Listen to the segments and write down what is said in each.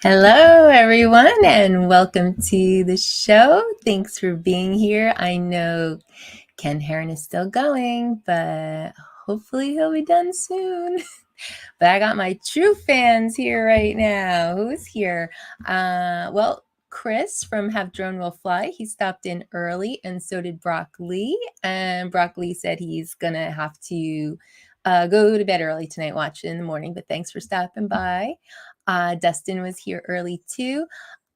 Hello, everyone, and welcome to the show. Thanks for being here. I know Ken Heron is still going, but hopefully he'll be done soon. But I got my true fans here right now. Who's here? Chris from Have Drone Will Fly. He stopped in early, and so did Brock Lee. And Brock Lee said he's gonna have to go to bed early tonight, watch it in the morning. But thanks for stopping by. Dustin was here early too.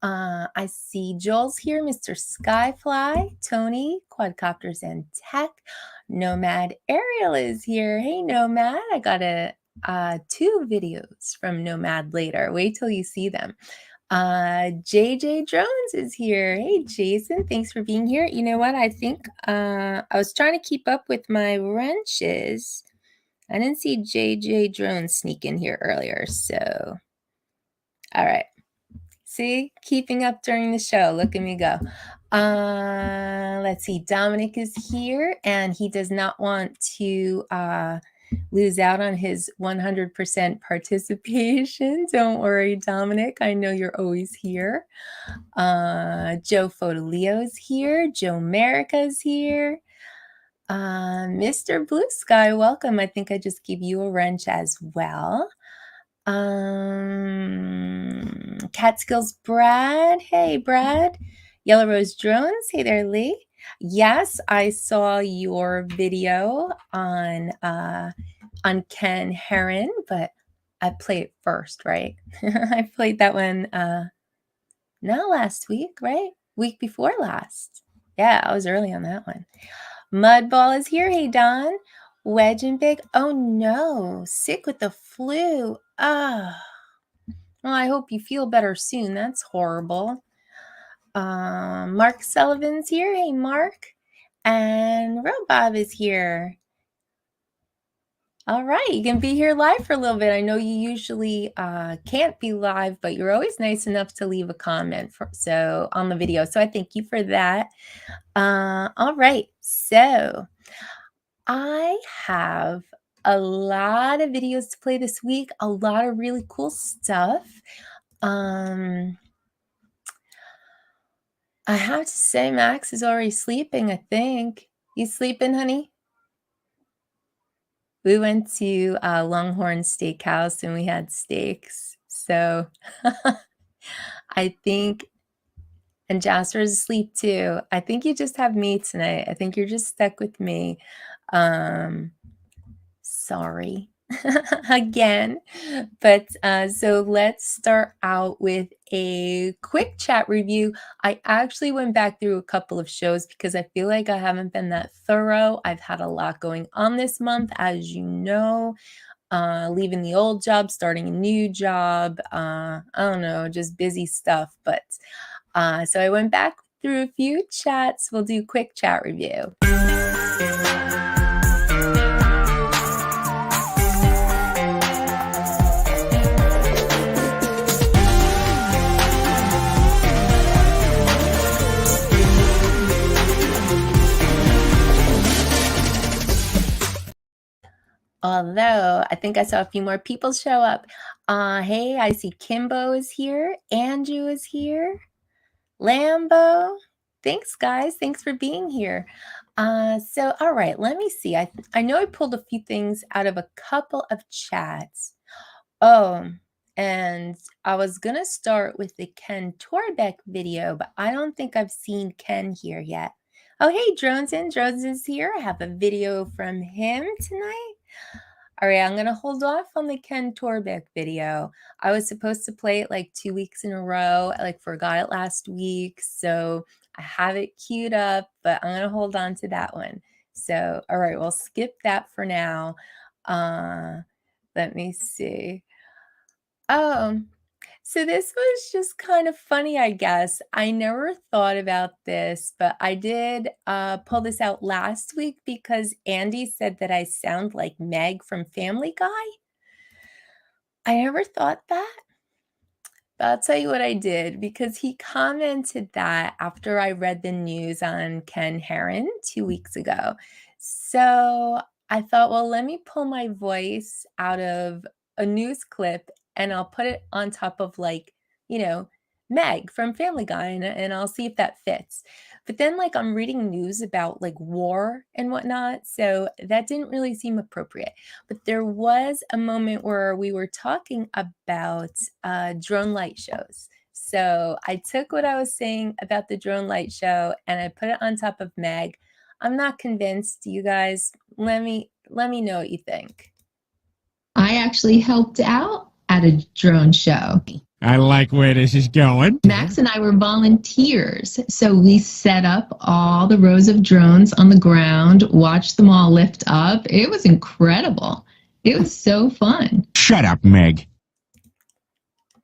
I see Joel's here, Mr. Skyfly, Tony, Quadcopters and Tech. Nomad Ariel is here. Hey, Nomad. I got two videos from Nomad later. Wait till you see them. JJ Drones is here. Hey, Jason. Thanks for being here. You know what? I think I was trying to keep up with my wrenches. I didn't see JJ Drones sneak in here earlier, so all right. See, keeping up during the show. Look at me go. Let's see. Dominic is here, and he does not want to lose out on his 100% participation. Don't worry, Dominic. I know you're always here. Joe Fotolio's here. Joe Merica's here. Mr. Blue Sky, welcome. I think I just gave you a wrench as well. Catskills Brad. Hey, Brad. Yellow Rose Drones. Hey there, Lee. Yes, I saw your video on Ken Heron, but I played it first, right? I played that one not last week, right? Week before last. Yeah, I was early on that one. Mudball is here. Hey, Don. Wedge and Big. Oh, no. Sick with the flu. Ah. Well, I hope you feel better soon. That's horrible. Mark Sullivan's here. Hey, Mark. And Robob is here. All right, you can be here live for a little bit. I know you usually can't be live, but you're always nice enough to leave a comment on the video. So I thank you for that. All right, so I have a lot of videos to play this week, a lot of really cool stuff. I have to say Max is already sleeping, I think. You sleeping, honey? We went to Longhorn Steakhouse and we had steaks. So I think, and Jasper's asleep too. I think you just have me tonight. I think you're just stuck with me. Sorry again. But so let's start out with a quick chat review. I actually went back through a couple of shows because I feel like I haven't been that thorough. I've had a lot going on this month, as you know. Leaving the old job, starting a new job. I don't know, just busy stuff. But so I went back through a few chats. We'll do a quick chat review. Although I think I saw a few more people show up. Hey, I see Kimbo is here. Andrew is here. Lambo. Thanks, guys. Thanks for being here. So, all right, let me see. I know I pulled a few things out of a couple of chats. Oh, and I was going to start with the Ken Torbeck video, but I don't think I've seen Ken here yet. Oh, hey, Drones is here. I have a video from him tonight. All right, I'm going to hold off on the Ken Torbeck video. I was supposed to play it like 2 weeks in a row. I forgot it last week, so I have it queued up, but I'm going to hold on to that one. So, all right, we'll skip that for now. Let me see. Oh, so this was just kind of funny, I guess. I never thought about this, but I did pull this out last week because Andy said that I sound like Meg from Family Guy. I never thought that. But I'll tell you what I did because he commented that after I read the news on Ken Heron 2 weeks ago. So I thought, well, let me pull my voice out of a news clip and I'll put it on top of Meg from Family Guy, and I'll see if that fits. But then, like, I'm reading news about, like, war and whatnot, so that didn't really seem appropriate. But there was a moment where we were talking about drone light shows. So I took what I was saying about the drone light show and I put it on top of Meg. I'm not convinced, you guys. Let me know what you think. I actually helped out at a drone show. I like where this is going. Max and I were volunteers, so we set up all the rows of drones on the ground, watched them all lift up. It was incredible. It was so fun. Shut up, Meg.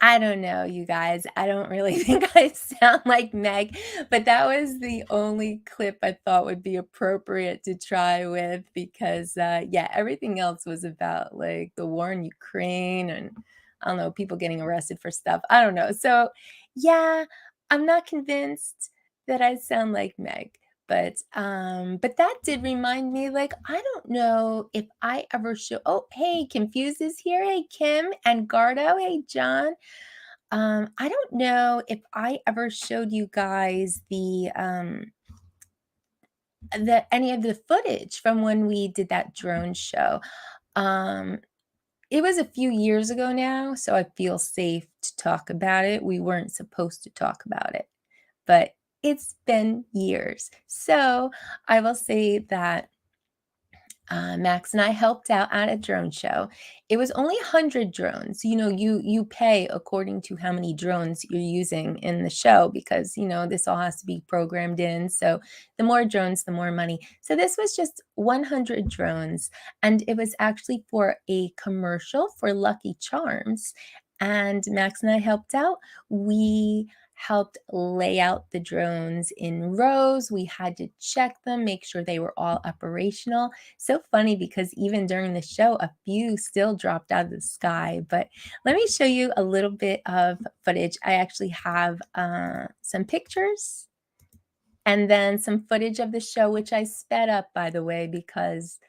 I don't know, you guys. I don't really think I sound like Meg, but that was the only clip I thought would be appropriate to try with because, everything else was about like the war in Ukraine and I don't know, people getting arrested for stuff. I don't know. So, yeah, I'm not convinced that I sound like Meg. But that did remind me, like, I don't know if I ever show. Oh, hey, Confused is here. Hey, Kim and Gardo. Hey, John. I don't know if I ever showed you guys the any of the footage from when we did that drone show. It was a few years ago now, so I feel safe to talk about it. We weren't supposed to talk about it, but it's been years. So I will say that Max and I helped out at a drone show. It was only 100 drones. You pay according to how many drones you're using in the show because, this all has to be programmed in. So the more drones, the more money. So this was just 100 drones. And it was actually for a commercial for Lucky Charms. And Max and I helped out. We helped lay out the drones in rows. We had to check them, make sure they were all operational. So funny because even during the show, a few still dropped out of the sky. But let me show you a little bit of footage. I actually have some pictures and then some footage of the show, which I sped up, by the way, because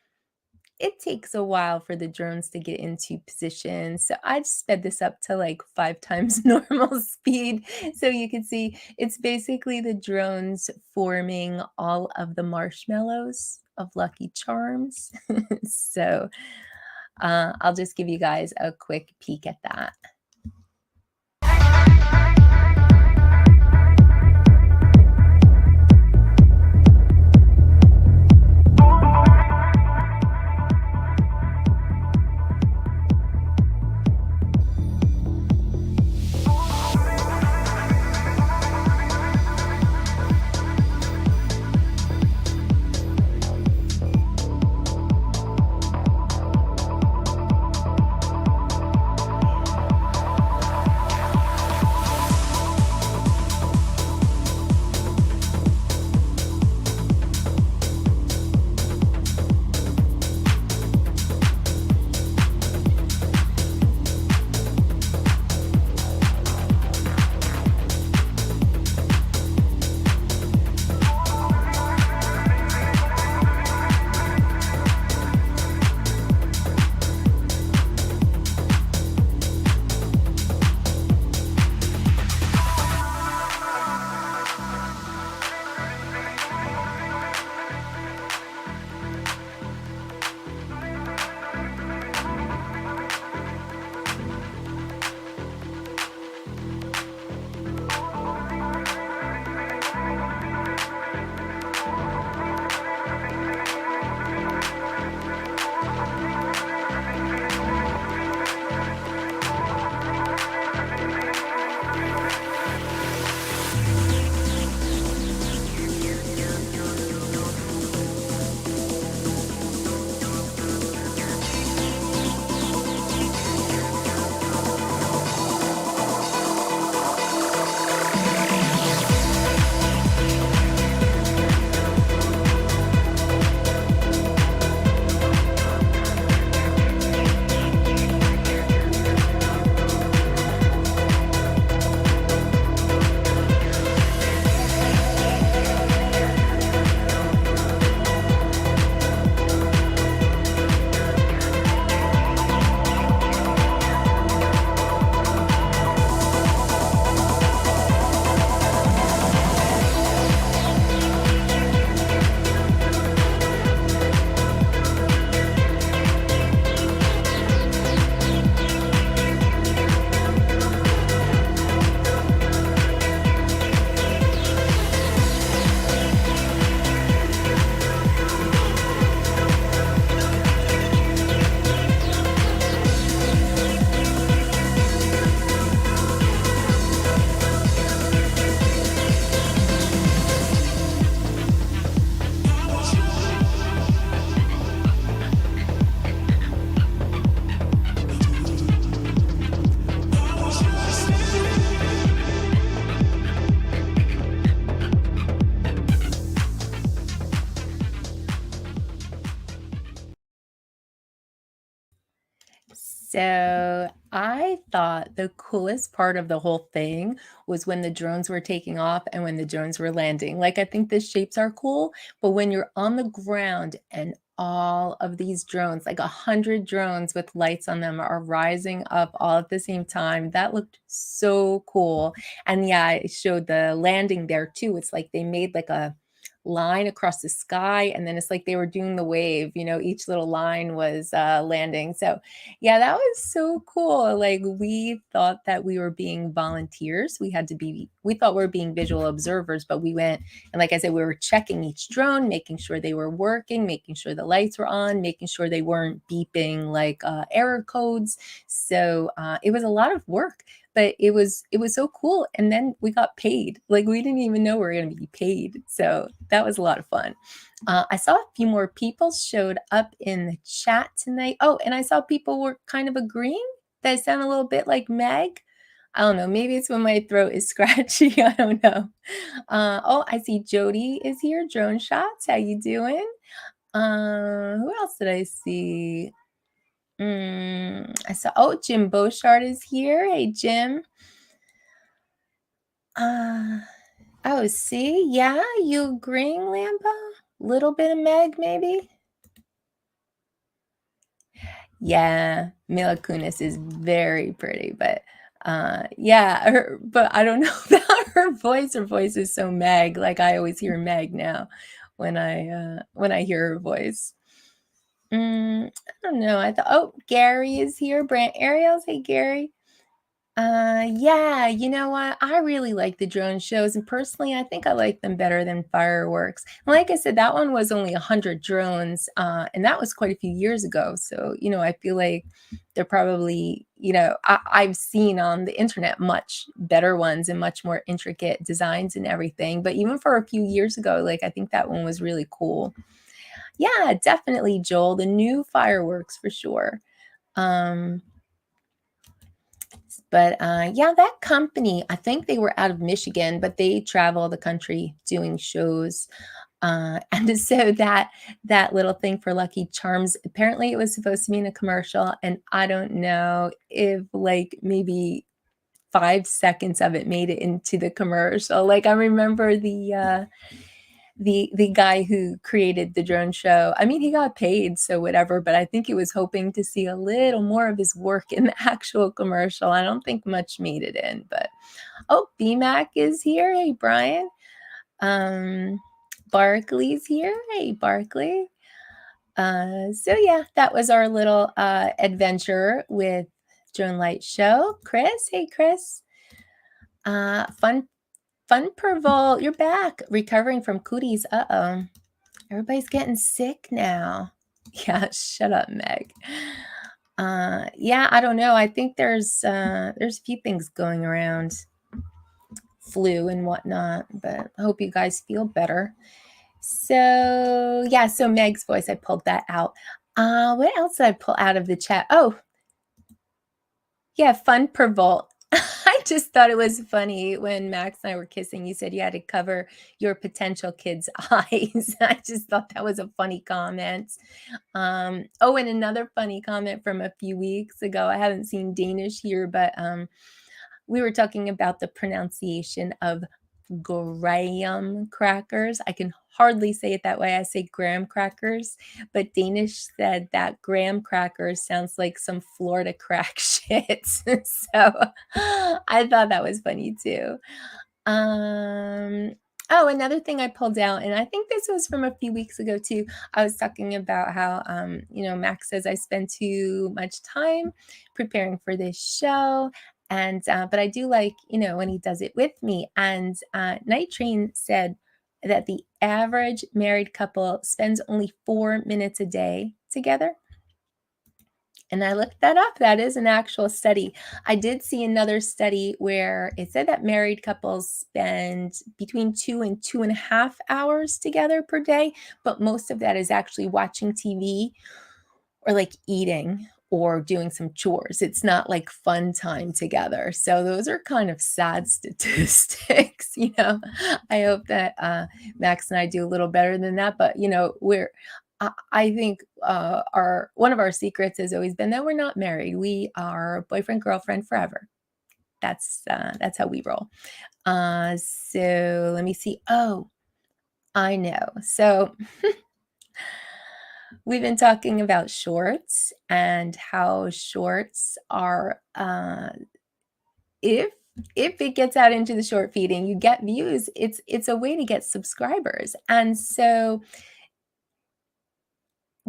it takes a while for the drones to get into position. So I sped this up to like 5 times normal speed. So you can see it's basically the drones forming all of the marshmallows of Lucky Charms. So I'll just give you guys a quick peek at that. So I thought the coolest part of the whole thing was when the drones were taking off and when the drones were landing. Like, I think the shapes are cool, but when you're on the ground and all of these drones, like 100 drones with lights on them, are rising up all at the same time, that looked so cool. And yeah, it showed the landing there too. It's like they made like a line across the sky, and then it's like they were doing the wave, each little line was landing. So yeah, that was so cool. Like, we thought that we were being volunteers. We thought we were being visual observers, but we went, and like I said, we were checking each drone, making sure they were working, making sure the lights were on, making sure they weren't beeping like error codes. So it was a lot of work, but it was so cool. And then we got paid. Like, we didn't even know we were going to be paid. So that was a lot of fun. I saw a few more people showed up in the chat tonight. Oh, and I saw people were kind of agreeing that I sound a little bit like Meg. I don't know. Maybe it's when my throat is scratchy. I don't know. Oh, I see Jody is here. Drone Shots. How you doing? Who else did I see? I saw, Jim Beauchard is here. Hey, Jim. Oh, see? Yeah, you agreeing, Lambo? Little bit of Meg, maybe? Yeah, Mila Kunis is very pretty, but yeah, but I don't know about her voice. Her voice is so Meg. Like, I always hear Meg now when I hear her voice. I don't know. I thought, Gary is here. Brant Ariels. Hey, Gary. Yeah, you know what? I really like the drone shows, and personally, I think I like them better than fireworks. And like I said, that one was only 100 drones, and that was quite a few years ago. So, I feel like they're probably, I've seen on the internet much better ones and much more intricate designs and everything. But even for a few years ago, like, I think that one was really cool. Yeah, definitely, Joel. The new fireworks for sure. But yeah, that company, I think they were out of Michigan, but they travel the country doing shows. And so that little thing for Lucky Charms, apparently it was supposed to be in a commercial, and I don't know if like maybe 5 seconds of it made it into the commercial. Like, I remember the guy who created the drone show, I mean, he got paid, so whatever, but I think he was hoping to see a little more of his work in the actual commercial. I don't think much made it in, but BMAC is here. Hey, Brian. Barkley's here. Hey, Barkley. So yeah, that was our little adventure with Drone Light Show. Chris. Hey, Chris. Fun Pervol, you're back, recovering from cooties. Uh-oh. Everybody's getting sick now. Yeah, shut up, Meg. Yeah, I don't know. I think there's a few things going around, flu and whatnot, but I hope you guys feel better. So yeah, so Meg's voice, I pulled that out. What else did I pull out of the chat? Oh, yeah, Fun Pervol. I just thought it was funny when Max and I were kissing, you said you had to cover your potential kid's eyes. I just thought that was a funny comment. And another funny comment from a few weeks ago. I haven't seen Danish here, but we were talking about the pronunciation of graham crackers. I can hardly say it that way. I say graham crackers, but Danish said that graham crackers sounds like some Florida crack shit. So I thought that was funny too. Another thing I pulled out, and I think this was from a few weeks ago too. I was talking about how, Max says I spend too much time preparing for this show. And, but I do like, when he does it with me. And Night Train said that the average married couple spends only 4 minutes a day together. And I looked that up. That is an actual study. I did see another study where it said that married couples spend between 2 and 2.5 hours together per day, but most of that is actually watching TV or like eating or doing some chores. It's not like fun time together. So those are kind of sad statistics. I hope that Max and I do a little better than that, but I think one of our secrets has always been that we're not married. We are boyfriend, girlfriend forever. That's how we roll. So let me see. Oh, I know. So we've been talking about shorts and how shorts are if it gets out into the short feed and you get views, it's a way to get subscribers. And so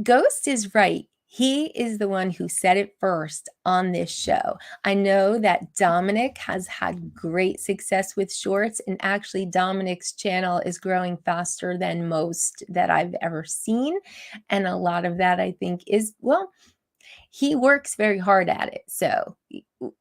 Ghost is right. He is the one who said it first on this show. I know that Dominic has had great success with shorts, and actually Dominic's channel is growing faster than most that I've ever seen. And a lot of that, I think, is, well, he works very hard at it. So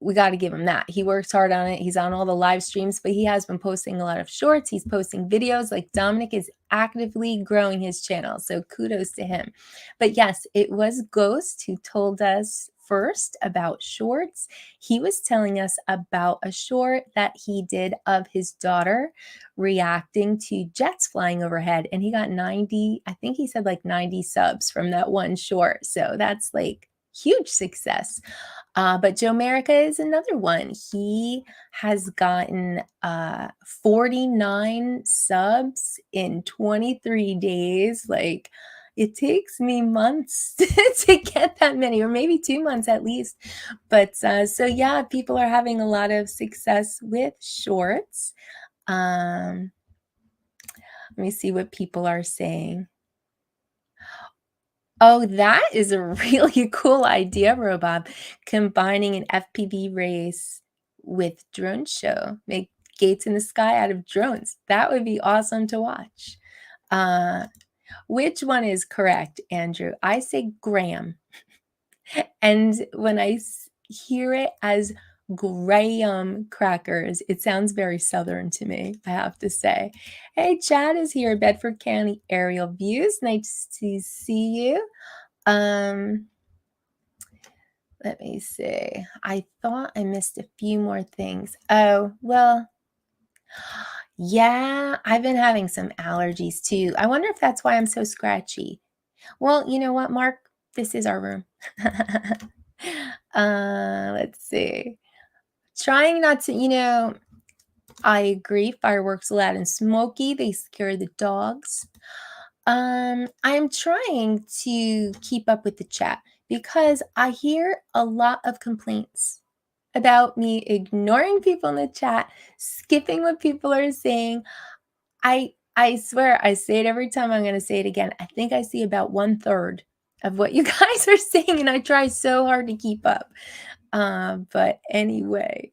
we got to give him that. He works hard on it. He's on all the live streams, but he has been posting a lot of shorts. He's posting videos. Like, Dominic is actively growing his channel. So kudos to him. But yes, it was Ghost who told us first about shorts. He was telling us about a short that he did of his daughter reacting to jets flying overhead. And he got 90, I think he said like 90 subs from that one short. So that's like huge success. But Joe Merica is another one. He has gotten 49 subs in 23 days. Like, it takes me months to get that many, or maybe 2 months at least. But so yeah, people are having a lot of success with shorts. Let me see what people are saying. Oh, that is a really cool idea, Robob. Combining an FPV race with drone show. Make gates in the sky out of drones. That would be awesome to watch. Which one is correct, Andrew? I say Graham. And when I hear it as Graham crackers, it sounds very Southern to me, I have to say. Hey, Chad is here, Bedford County Aerial Views. Nice to see you. Let me see. I thought I missed a few more things. Oh, well, yeah, I've been having some allergies too. I wonder if that's why I'm so scratchy. Well, you know what, Mark? This is our room. Let's see. Trying not to, I agree. Fireworks loud and smoky. They scare the dogs. I'm trying to keep up with the chat because I hear a lot of complaints about me ignoring people in the chat, skipping what people are saying. I swear, I say it every time. I'm going to say it again. I think I see about 1/3 of what you guys are saying, and I try so hard to keep up. But anyway,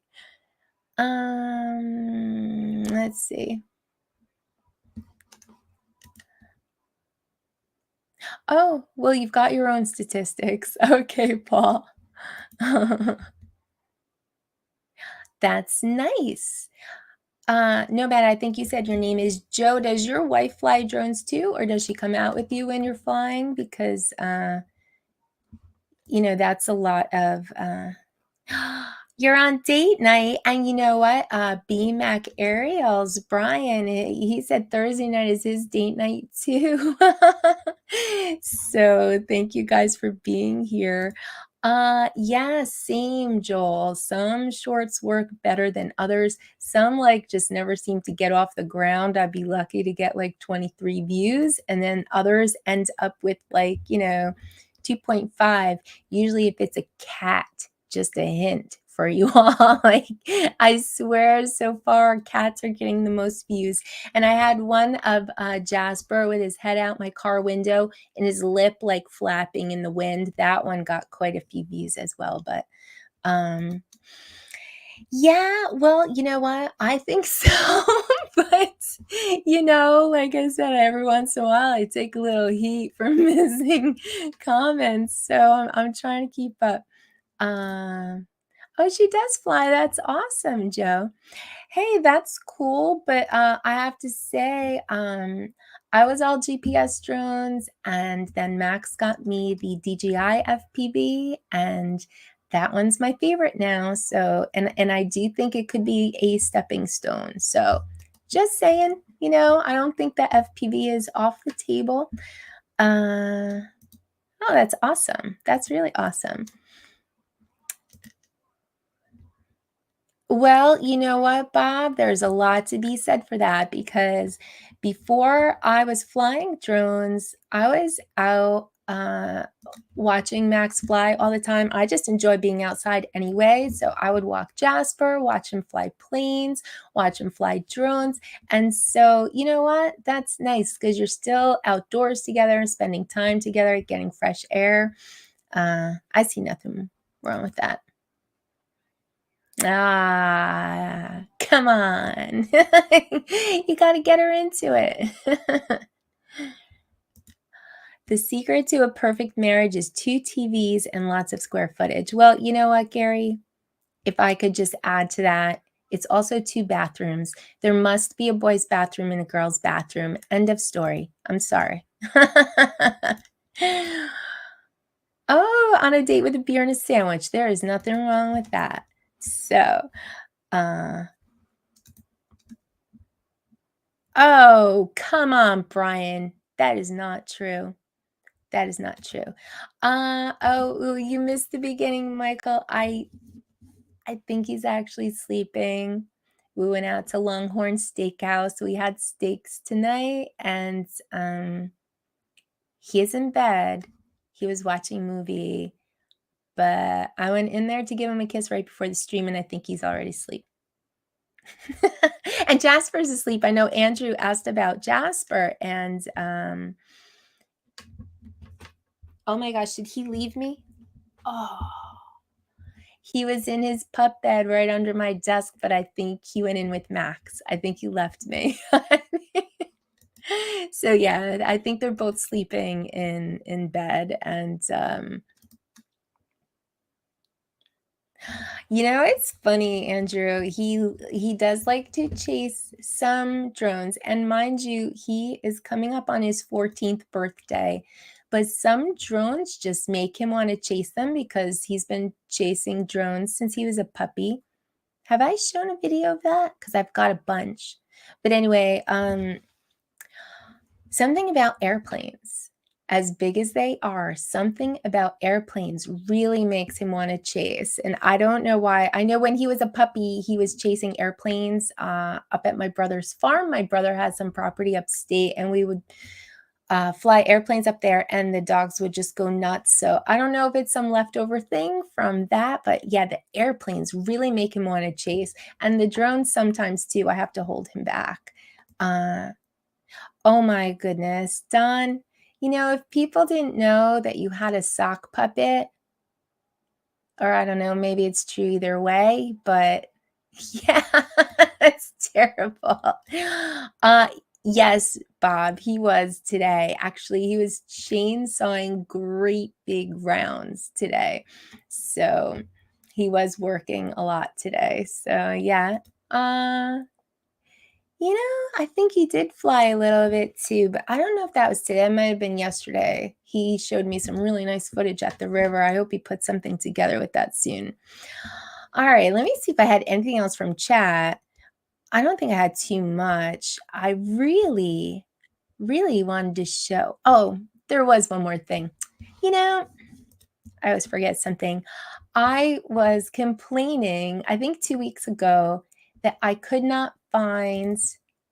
let's see. Oh, well, you've got your own statistics. Okay, Paul. That's nice. No, bad. I think you said your name is Joe. Does your wife fly drones too, or does she come out with you when you're flying? Because, that's a lot of, you're on date night. And you know what? BMAC Ariel's Brian, he said Thursday night is his date night too. So thank you guys for being here. Yeah, same, Joel. Some shorts work better than others. Some just never seem to get off the ground. I'd be lucky to get 23 views, and then others end up with 2.5. Usually if it's a cat, just a hint for you all. I swear, so far cats are getting the most views. And I had one of Jasper with his head out my car window and his lip flapping in the wind. That one got quite a few views as well. But yeah, well, you know what? I think so. But like I said, every once in a while I take a little heat for missing comments. So I'm trying to keep up. Oh, she does fly. That's awesome, Joe. Hey, that's cool. But I have to say, I was all GPS drones, and then Max got me the DJI FPV, and that one's my favorite now. So, and I do think it could be a stepping stone. So just saying, I don't think that FPV is off the table. Oh, that's awesome. That's really awesome. Well, you know what, Bob? There's a lot to be said for that because before I was flying drones, I was out watching Max fly all the time. I just enjoy being outside anyway. So I would walk Jasper, watch him fly planes, watch him fly drones. And so, you know what? That's nice because you're still outdoors together, spending time together, getting fresh air. I see nothing wrong with that. Ah, come on. You gotta get her into it. The secret to a perfect marriage is 2 TVs and lots of square footage. Well, you know what, Gary? If I could just add to that, it's also 2 bathrooms. There must be a boy's bathroom and a girl's bathroom. End of story. I'm sorry. Oh, on a date with a beer and a sandwich. There is nothing wrong with that. So, oh, come on, Brian. That is not true. That is not true. Oh, you missed the beginning, Michael. I think he's actually sleeping. We went out to Longhorn Steakhouse. We had steaks tonight, and he is in bed. He was watching a movie, but I went in there to give him a kiss right before the stream, and I think he's already asleep. And Jasper's asleep. I know Andrew asked about Jasper, and oh my gosh, did he leave me? Oh, he was in his pup bed right under my desk, but I think he went in with Max. I think he left me. So yeah, I think they're both sleeping in bed, and you know, it's funny, Andrew. He does like to chase some drones, and mind you, he is coming up on his 14th birthday. But some drones just make him want to chase them because he's been chasing drones since he was a puppy. Have I shown a video of that? Because I've got a bunch. But anyway, something about airplanes. As big as they are, something about airplanes really makes him want to chase. And I don't know why. I know when he was a puppy, he was chasing airplanes up at my brother's farm. My brother has some property upstate, and we would fly airplanes up there, and the dogs would just go nuts. So I don't know if it's some leftover thing from that, but yeah, the airplanes really make him want to chase. And the drones sometimes too. I have to hold him back. Oh my goodness, Don. You know, if people didn't know that you had a sock puppet, or I don't know, maybe it's true either way, but yeah, it's terrible. Yes, Bob, he was today. Actually, he was chainsawing great big rounds today. So he was working a lot today. So yeah. You know, I think he did fly a little bit too, but I don't know if that was today. It might have been yesterday. He showed me some really nice footage at the river. I hope he put something together with that soon. All right, let me see if I had anything else from chat. I don't think I had too much. I really wanted to show. Oh, there was one more thing. You know, I always forget something. I was complaining, I think 2 weeks ago, that I could not find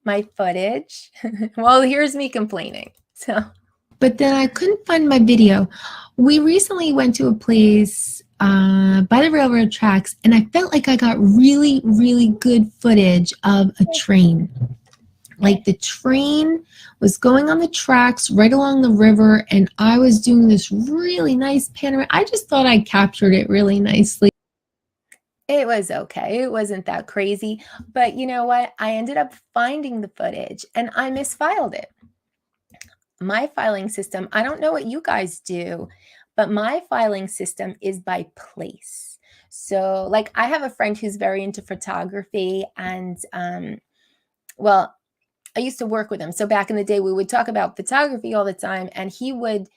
my footage. Well, here's me complaining. But then I couldn't find my video. We recently went to a place by the railroad tracks, and I felt like I got really good footage of a train. Like the train was going on the tracks right along the river, and I was doing this really nice panorama. I just thought I captured it really nicely. It was okay. It wasn't that crazy. But you know what? I ended up finding the footage, and I misfiled it. My filing system, I don't know what you guys do, but my filing system is by place. So like I have a friend who's very into photography, and well, I used to work with him. So back in the day, we would talk about photography all the time, and he would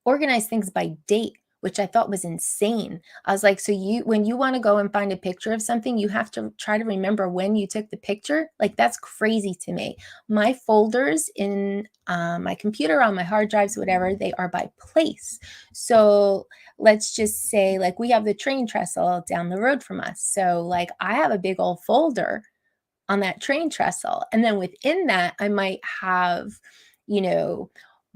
organize things by date, which I thought was insane. I was like, so when you want to go and find a picture of something, you have to try to remember when you took the picture. Like, that's crazy to me. My folders in my computer, on my hard drives, whatever, they are by place. So let's just say, like, we have the train trestle down the road from us. So like, I have a big old folder on that train trestle. And then within that, I might have,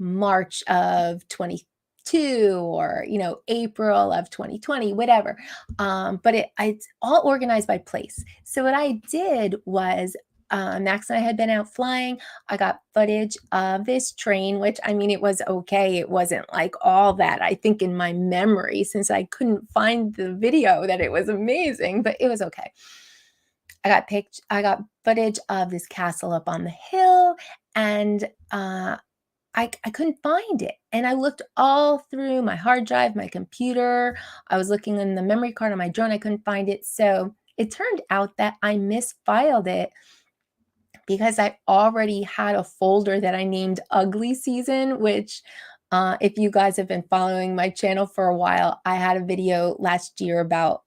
March of 22 or, April of 2020, whatever. But it's all organized by place. So what I did was, Max and I had been out flying. I got footage of this train, which, I mean, it was okay. It wasn't like all that, I think, in my memory, since I couldn't find the video, that it was amazing, but it was okay. I got footage of this castle up on the hill, and I couldn't find it. And I looked all through my hard drive, my computer. I was looking in the memory card on my drone. I couldn't find it. So it turned out that I misfiled it because I already had a folder that I named Ugly Season, which, if you guys have been following my channel for a while, I had a video last year about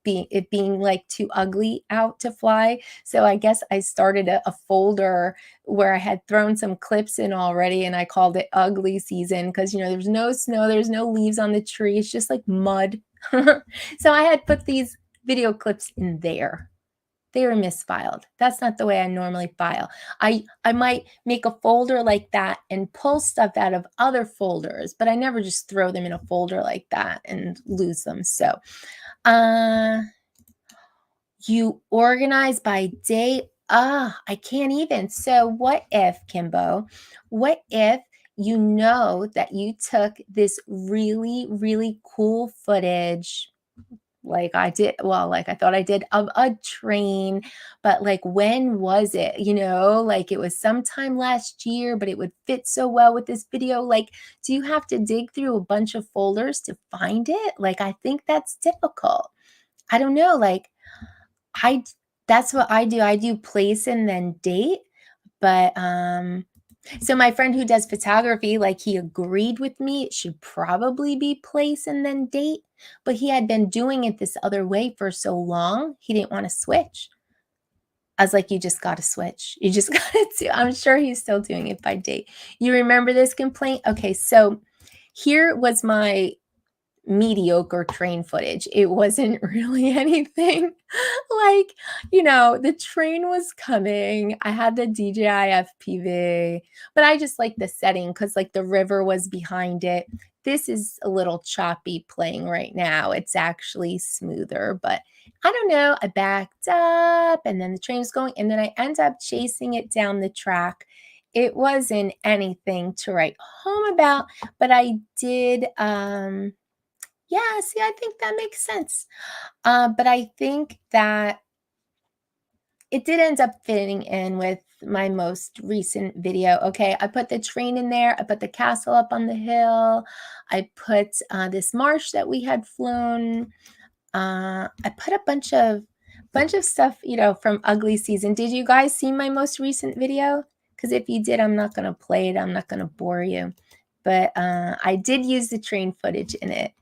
being like too ugly out to fly. So I guess I started a folder where I had thrown some clips in already, and I called it Ugly Season because, there's no snow, there's no leaves on the tree, it's just like mud. So I had put these video clips in there. They were misfiled. That's not the way I normally file. I might make a folder like that and pull stuff out of other folders, but I never just throw them in a folder like that and lose them. So, you organize by day. I can't even. So what if, Kimbo, what if you know that you took this really, really cool footage, like I did, well, like I thought I did, of a train, but like, when was it? Like, it was sometime last year, but it would fit so well with this video. Like, do you have to dig through a bunch of folders to find it? Like, I think that's difficult. I don't know. Like, that's what I do. I do place and then date. But so my friend who does photography, like, he agreed with me it should probably be place and then date, but he had been doing it this other way for so long, he didn't want to switch. I was like, you just got to switch. You just got to. I'm sure he's still doing it by date. You remember this complaint? Okay, so here was my mediocre train footage. It wasn't really anything. Like, the train was coming. I had the DJI FPV, but I just like the setting because, like, the river was behind it. This is a little choppy playing right now. It's actually smoother, but I don't know. I backed up and then the train was going, and then I end up chasing it down the track. It wasn't anything to write home about, but I did, yeah, see, I think that makes sense. But I think that it did end up fitting in with my most recent video. Okay, I put the train in there. I put the castle up on the hill. I put this marsh that we had flown. I put a bunch of stuff, from Ugly Season. Did you guys see my most recent video? Because if you did, I'm not going to play it. I'm not going to bore you. But I did use the train footage in it.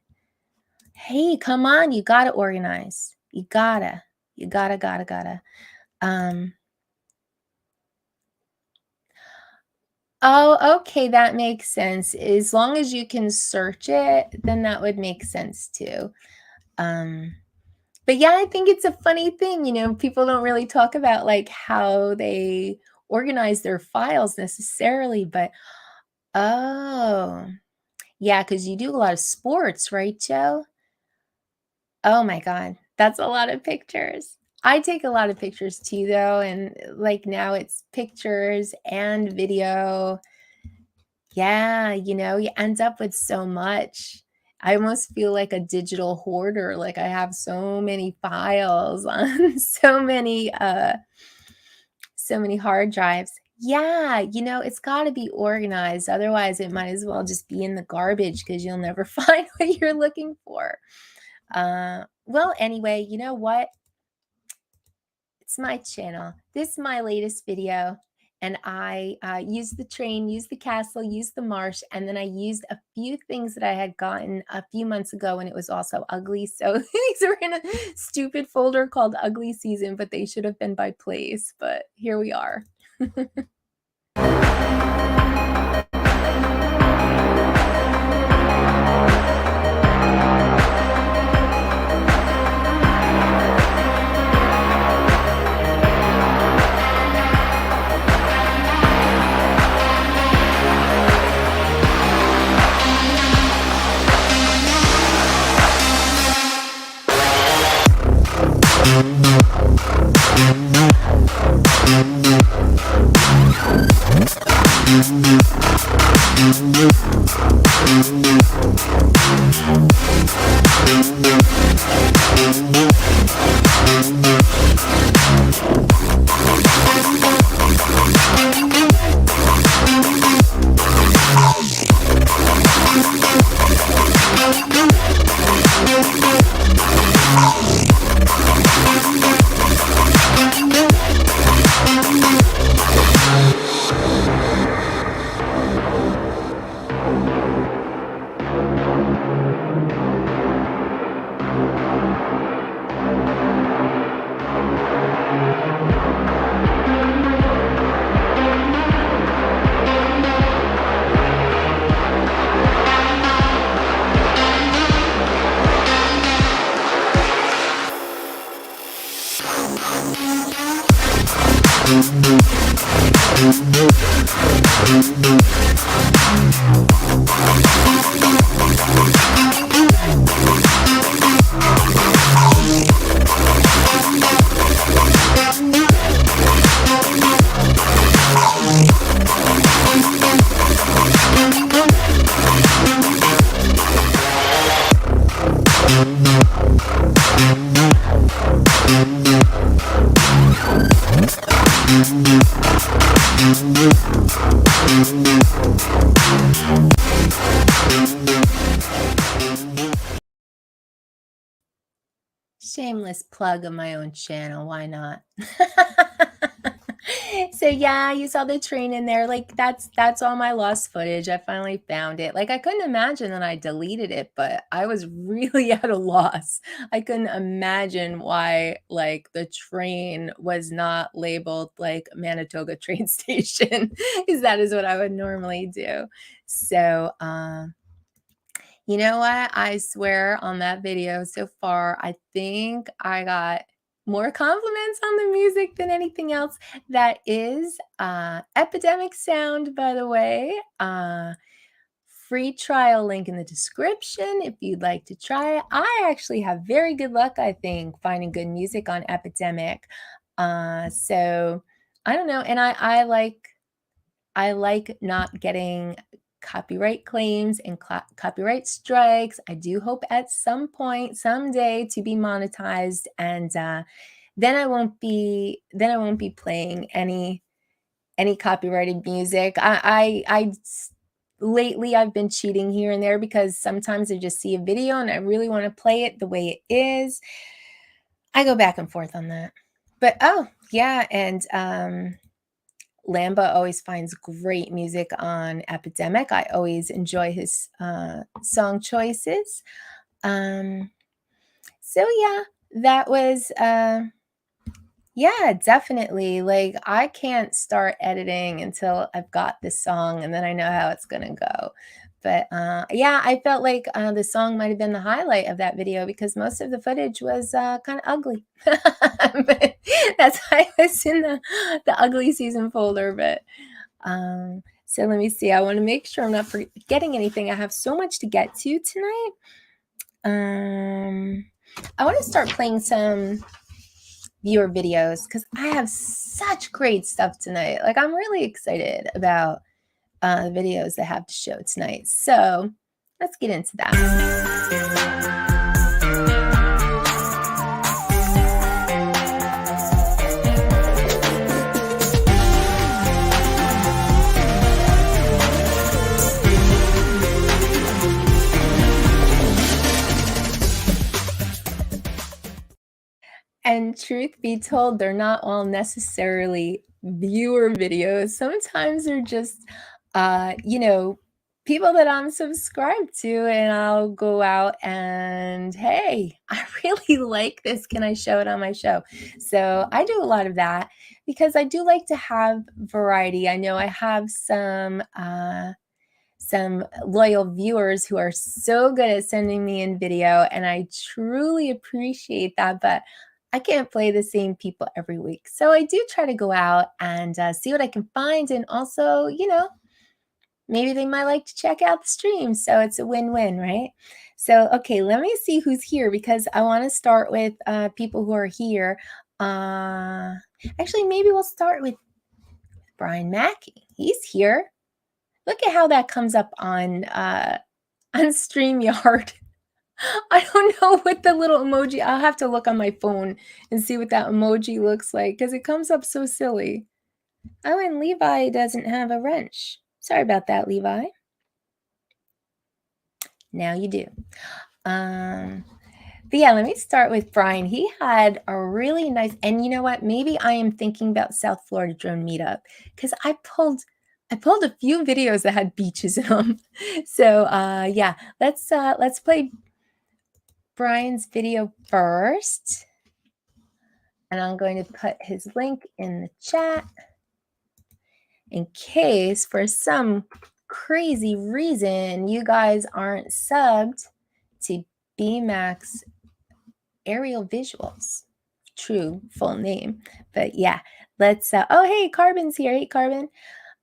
Hey, come on, you gotta organize. You gotta. Oh, okay, that makes sense. As long as you can search it, then that would make sense too. But yeah, I think it's a funny thing, people don't really talk about like how they organize their files necessarily, but oh, yeah, because you do a lot of sports, right, Joe? Oh my God, that's a lot of pictures. I take a lot of pictures too, though, and like now it's pictures and video. Yeah, you end up with so much. I almost feel like a digital hoarder. Like, I have so many files on so many hard drives. Yeah, it's got to be organized. Otherwise, it might as well just be in the garbage because you'll never find what you're looking for. Well, anyway, you know what? It's my channel. This is my latest video. and I used the train, used the castle, used the marsh, and then I used a few things that I had gotten a few months ago, and it was also ugly. So these are in a stupid folder called Ugly Season, but they should have been by place. But here we are. Shameless plug of my own channel, why not? So yeah, you saw the train in there. Like that's all my lost footage. I finally found it. Like I couldn't imagine that I deleted it, but I was really at a loss. I couldn't imagine why like the train was not labeled like Manitoga train station, because that is what I would normally do. So you know what? I swear on that video so far, I think I got more compliments on the music than anything else. That is Epidemic Sound, by the way. Free trial link in the description if you'd like to try it. I actually have very good luck, I think, finding good music on Epidemic. So I don't know. And I like not getting copyright claims and copyright strikes. I do hope at some point, someday, to be monetized, and then I won't be playing any copyrighted music. Lately I've been cheating here and there because sometimes I just see a video and I really want to play it the way it is. I go back and forth on that. But oh yeah, and Lamba always finds great music on Epidemic. I always enjoy his song choices. So yeah, that was yeah, definitely. Like I can't start editing until I've got this song and then I know how it's gonna go. But yeah, I felt like the song might have been the highlight of that video because most of the footage was kind of ugly. But that's why it's in the Ugly Season folder. But so let me see. I want to make sure I'm not forgetting anything. I have so much to get to tonight. I want to start playing some viewer videos because I have such great stuff tonight. Like I'm really excited about the videos I have to show tonight. So let's get into that. And truth be told, they're not all necessarily viewer videos. Sometimes they're just, you know, people that I'm subscribed to, and I'll go out and, hey, I really like this. Can I show it on my show? So I do a lot of that because I do like to have variety. I know I have some loyal viewers who are so good at sending me in video, and I truly appreciate that, but I can't play the same people every week. So I do try to go out and see what I can find, and also, you know, maybe they might like to check out the stream, so it's a win-win, right? So, okay, let me see who's here because I want to start with people who are here. Actually, maybe we'll start with Brian Mackey. He's here. Look at how that comes up on Streamyard. I don't know what the little emoji. I'll have to look on my phone and see what that emoji looks like because it comes up so silly. Oh, and Levi doesn't have a wrench. Sorry about that, Levi. Now you do. But yeah, let me start with Brian. He had a really nice, and you know what? Maybe I am thinking about South Florida Drone Meetup because I pulled a few videos that had beaches in them. So yeah, let's play Brian's video first. And I'm going to put his link in the chat in case for some crazy reason you guys aren't subbed to BMAX Aerial Visuals. True full name. But yeah, let's oh hey, Carbon's here. Hey Carbon.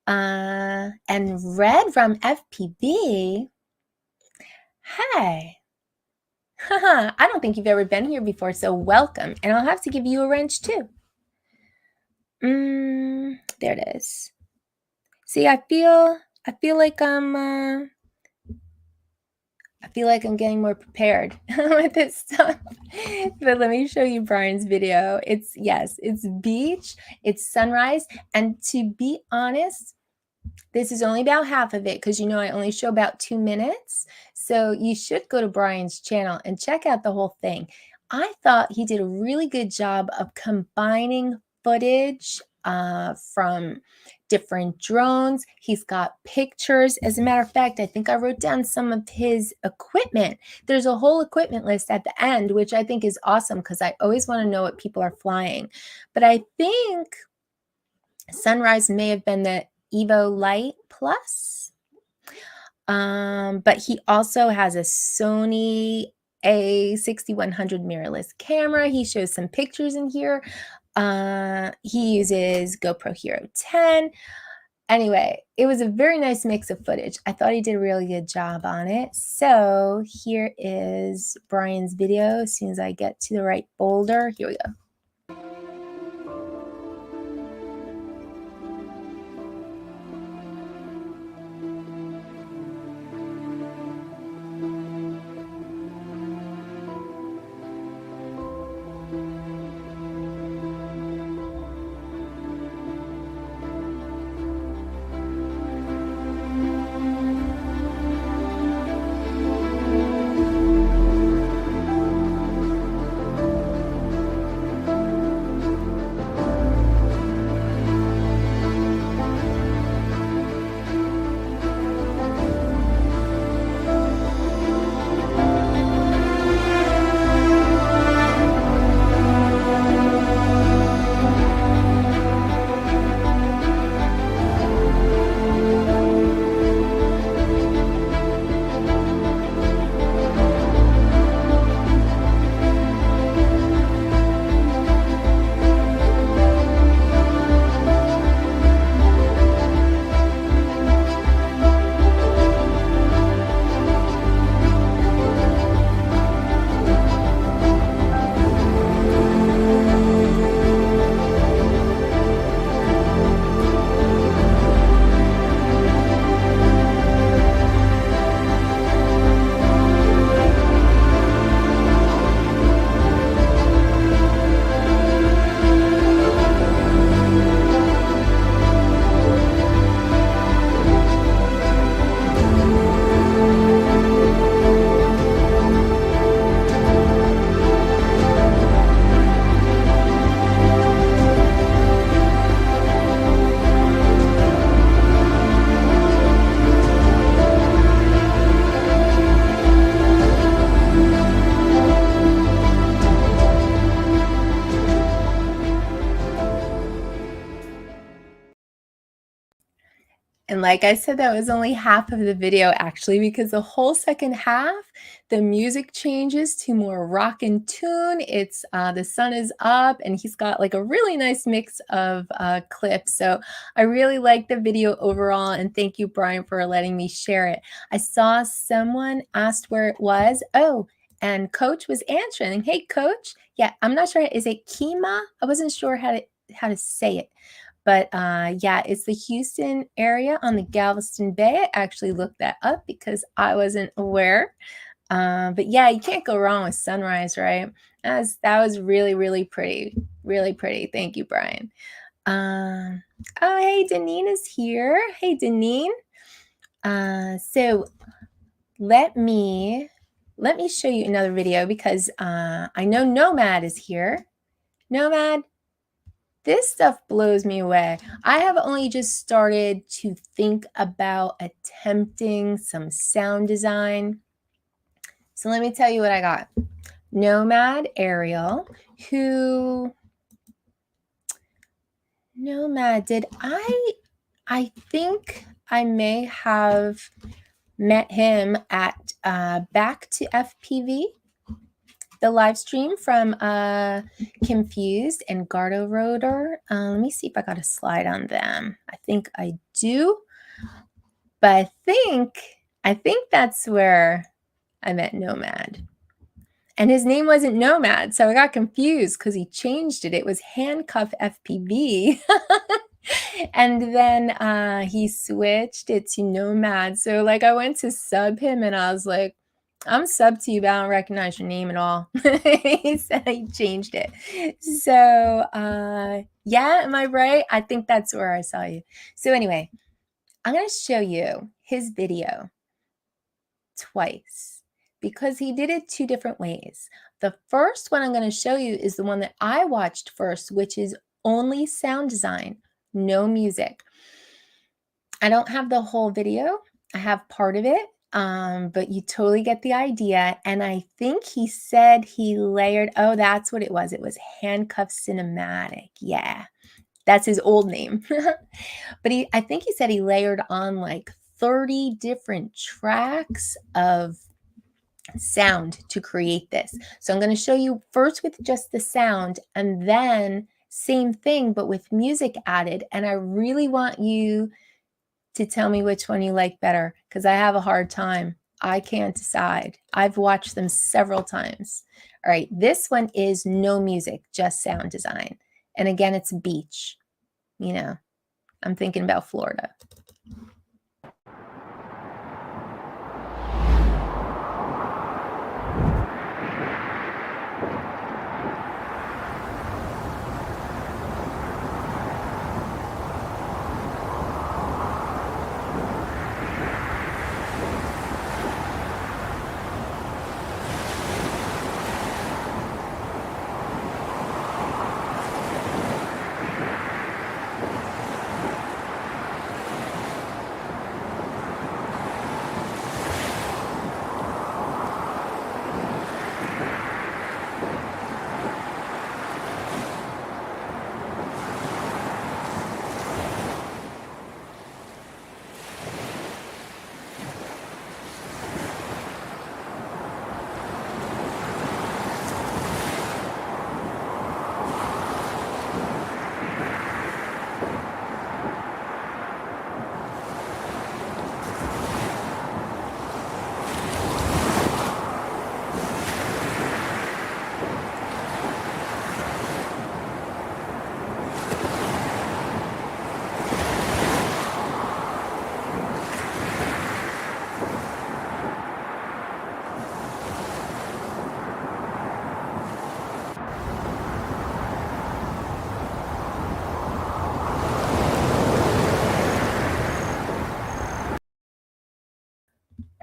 And Red from FPV. Hi. Haha, I don't think you've ever been here before, so welcome. And I'll have to give you a wrench too. There it is. See, I feel like I'm getting more prepared with this stuff. But let me show you Brian's video. It's beach, it's sunrise, and to be honest, this is only about half of it because, you know, I only show about 2 minutes. So you should go to Brian's channel and check out the whole thing. I thought he did a really good job of combining footage from different drones. He's got pictures. As a matter of fact, I think I wrote down some of his equipment. There's a whole equipment list at the end, which I think is awesome because I always want to know what people are flying. But I think Sunrise may have been the Evo Light Plus. But he also has a Sony A6100 mirrorless camera. He shows some pictures in here. He uses GoPro Hero 10. Anyway, it was a very nice mix of footage. I thought he did a really good job on it. So here is Brian's video. As soon as I get to the right folder, here we go. And like I said, that was only half of the video actually, because the whole second half, the music changes to more rock and tune. It's the sun is up and he's got like a really nice mix of clips. So I really like the video overall, and thank you, Brian, for letting me share it. I saw someone asked where it was. Oh, and Coach was answering. Hey, Coach. Yeah, I'm not sure. Is it Kima? I wasn't sure how to say it. But yeah, it's the Houston area on the Galveston Bay. I actually looked that up because I wasn't aware. But yeah, you can't go wrong with sunrise, right? That was really, really pretty. Really pretty. Thank you, Brian. Oh, hey, Deneen is here. Hey, Deneen. So let me show you another video because I know Nomad is here. Nomad, this stuff blows me away. I have only just started to think about attempting some sound design. So let me tell you what I got. Nomad Ariel, Nomad, I think I may have met him at Back to FPV, the live stream from Confused and Gardo Rotor. Let me see if I got a slide on them. I think I do, but I think that's where I met Nomad. And his name wasn't Nomad, so I got confused because he changed it. It was Handcuff FPV. And then he switched it to Nomad. So like I went to sub him and I was like, I'm sub to you, but I don't recognize your name at all. He said he changed it. So yeah, am I right? I think that's where I saw you. So anyway, I'm going to show you his video twice because he did it two different ways. The first one I'm going to show you is the one that I watched first, which is only sound design, no music. I don't have the whole video. I have part of it. But you totally get the idea. And I think he said he layered, oh, that's what it was. It was Handcuff Cinematic. Yeah, that's his old name. But I think he said he layered on like 30 different tracks of sound to create this. So I'm going to show you first with just the sound and then same thing, but with music added. And I really want you to tell me which one you like better because I have a hard time. I can't decide. I've watched them several times. All right, this one is no music, just sound design. And again, it's beach. You know, I'm thinking about Florida.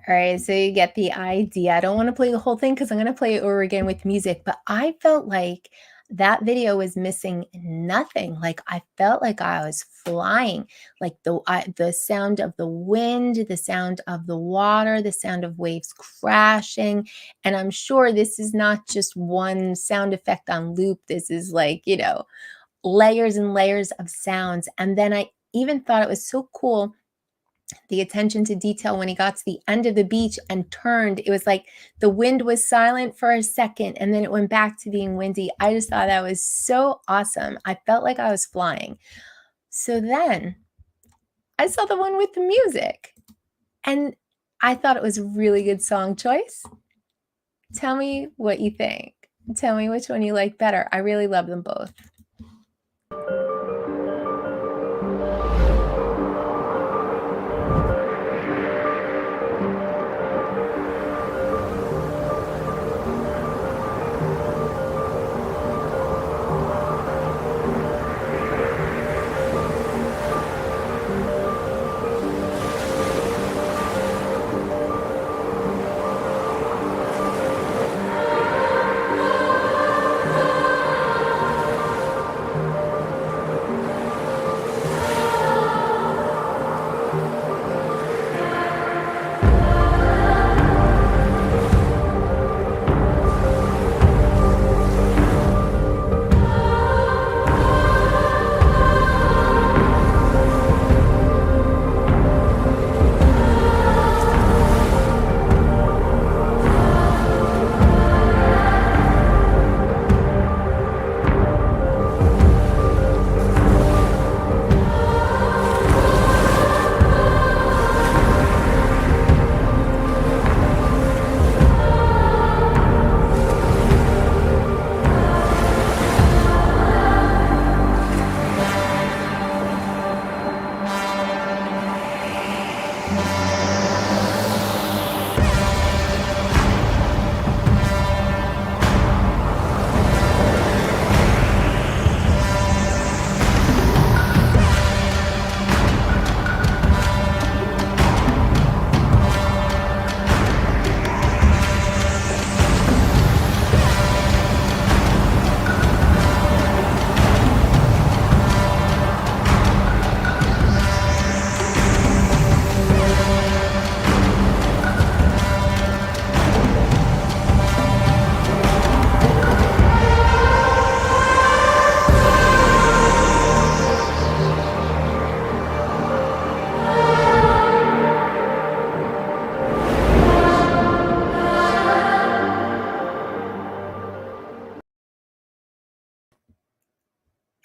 All right, so you get the idea. I don't want to play the whole thing because I'm going to play it over again with music, but I felt like that video was missing nothing. Like I felt like I was flying, like the sound of the wind, the sound of the water, the sound of waves crashing. And I'm sure this is not just one sound effect on loop. This is like, you know, layers and layers of sounds. And then I even thought it was so cool the attention to detail when he got to the end of the beach and turned. It was like the wind was silent for a second and then it went back to being windy. I just thought that was so awesome. I felt like I was flying. So then I saw the one with the music and I thought it was a really good song choice. Tell me what you think. Tell me which one you like better. I really love them both.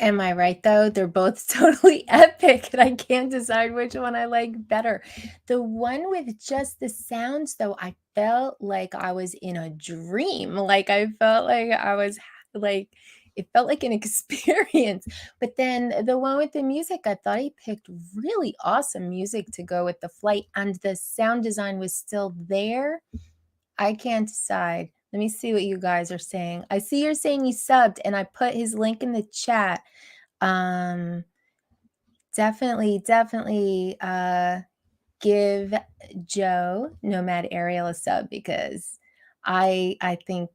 Am I right though? They're both totally epic and I can't decide which one I like better. The one with just the sounds though, I felt like I was in a dream. Like I felt like I was like it felt like an experience. But then the one with the music, I thought he picked really awesome music to go with the flight and the sound design was still there. I can't decide. Let me see what you guys are saying. I see you're saying he subbed, and I put his link in the chat. Definitely, give Joe Nomad Ariel a sub because I think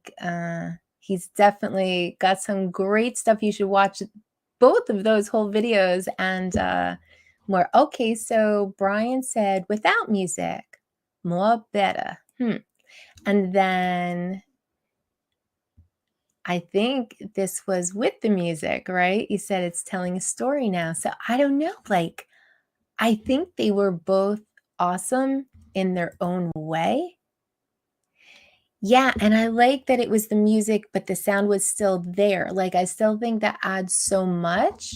he's definitely got some great stuff. You should watch both of those whole videos and more. Okay, so Brian said without music, more better. And then I think this was with the music, right? You said it's telling a story now. So I don't know. Like, I think they were both awesome in their own way. Yeah. And I like that it was the music, but the sound was still there. Like, I still think that adds so much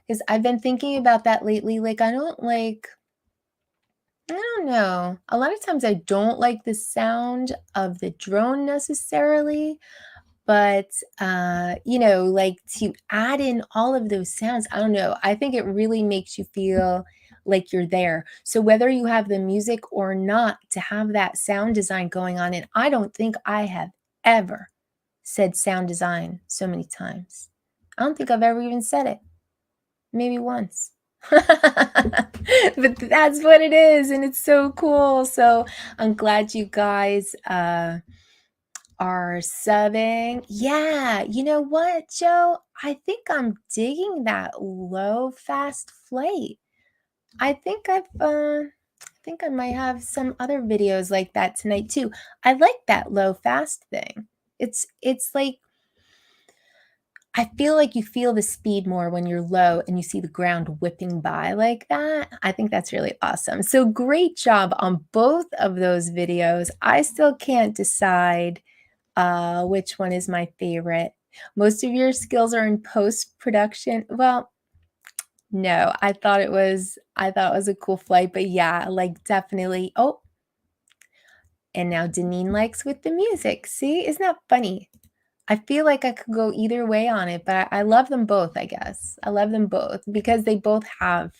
because I've been thinking about that lately. Like, I don't know. A lot of times I don't like the sound of the drone necessarily. But, like to add in all of those sounds, I don't know. I think it really makes you feel like you're there. So whether you have the music or not, to have that sound design going on, and I don't think I have ever said sound design so many times. I don't think I've ever even said it. Maybe once. But that's what it is, and it's so cool. So I'm glad you guys are subbing. Yeah, you know what, Joe? I think I'm digging that low fast flight. I think I might have some other videos like that tonight too. I like that low fast thing. It's like I feel like you feel the speed more when you're low and you see the ground whipping by like that. I think that's really awesome. So great job on both of those videos. I still can't decide which one is my favorite. Most of your skills are in post-production. Well, no, I thought it was a cool flight, but yeah, like definitely. Oh, and now Deneen likes with the music. See, isn't that funny? I feel like I could go either way on it, but I love them both, I guess. I love them both because they both have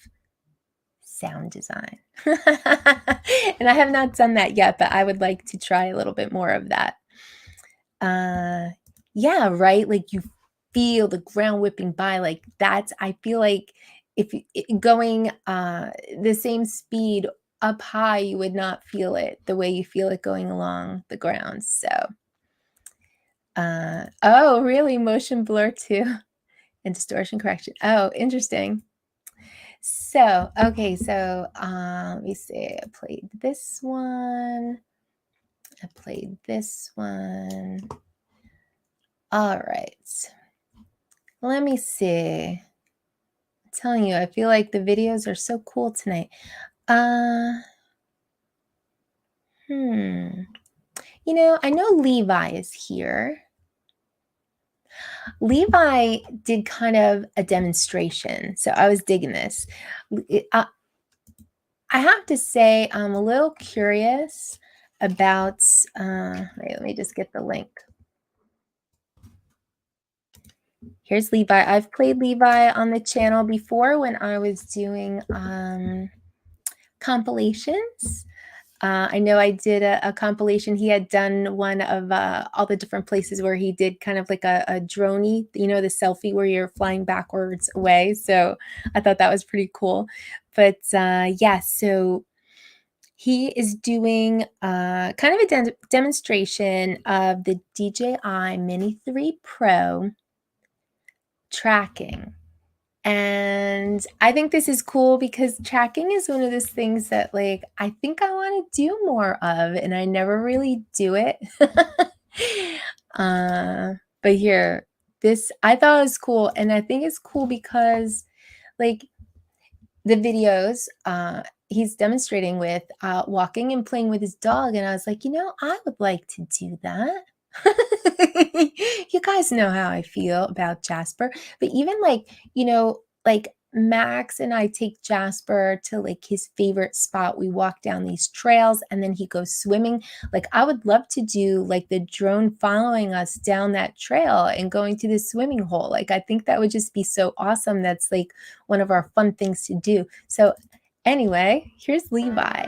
sound design. And I have not done that yet, but I would like to try a little bit more of that. Yeah, right? Like you feel the ground whipping by like that's I feel like if going the same speed up high, you would not feel it the way you feel it going along the ground. So oh, really? Motion blur too? And distortion correction. Oh, interesting. So, okay, so let me see. I played this one. I played this one. All right. Let me see. I'm telling you, I feel like the videos are so cool tonight. You know, I know Levi is here. Levi did kind of a demonstration, so I was digging this. I have to say I'm a little curious about, wait, let me just get the link. Here's Levi. I've played Levi on the channel before when I was doing compilations. I know I did a compilation. He had done one of all the different places where he did kind of like a droney, you know, the selfie where you're flying backwards away. So I thought that was pretty cool. But yeah, so he is doing kind of a demonstration of the DJI Mini 3 Pro tracking. And I think this is cool because tracking is one of those things that like I think I want to do more of and I never really do it. But here, this I thought it was cool, and I think it's cool because like the videos he's demonstrating with walking and playing with his dog, and I was like, you know, I would like to do that. You guys know how I feel about Jasper, but even like, you know, like Max and I take Jasper to like his favorite spot. We walk down these trails and then he goes swimming. Like I would love to do like the drone following us down that trail and going to the swimming hole. Like I think that would just be so awesome. That's like one of our fun things to do. So anyway, here's Levi.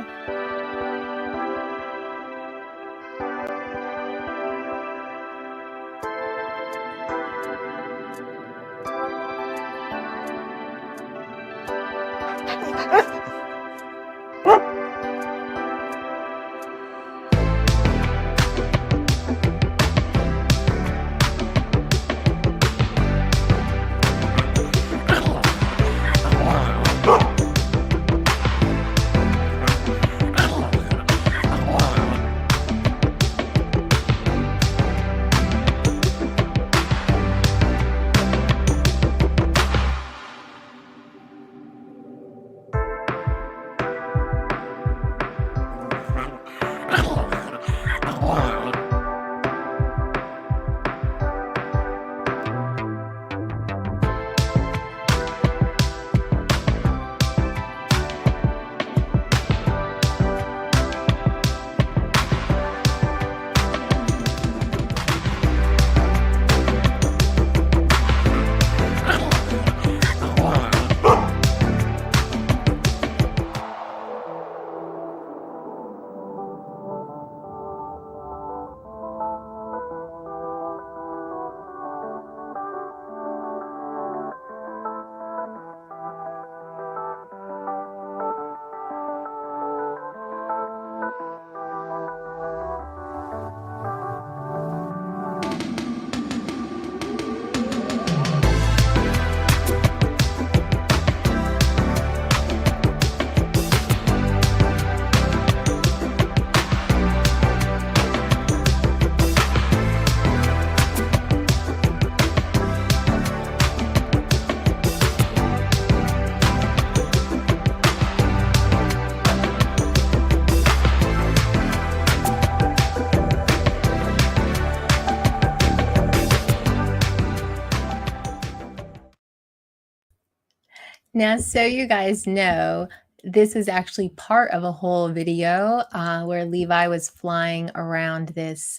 Now, so you guys know, this is actually part of a whole video where Levi was flying around this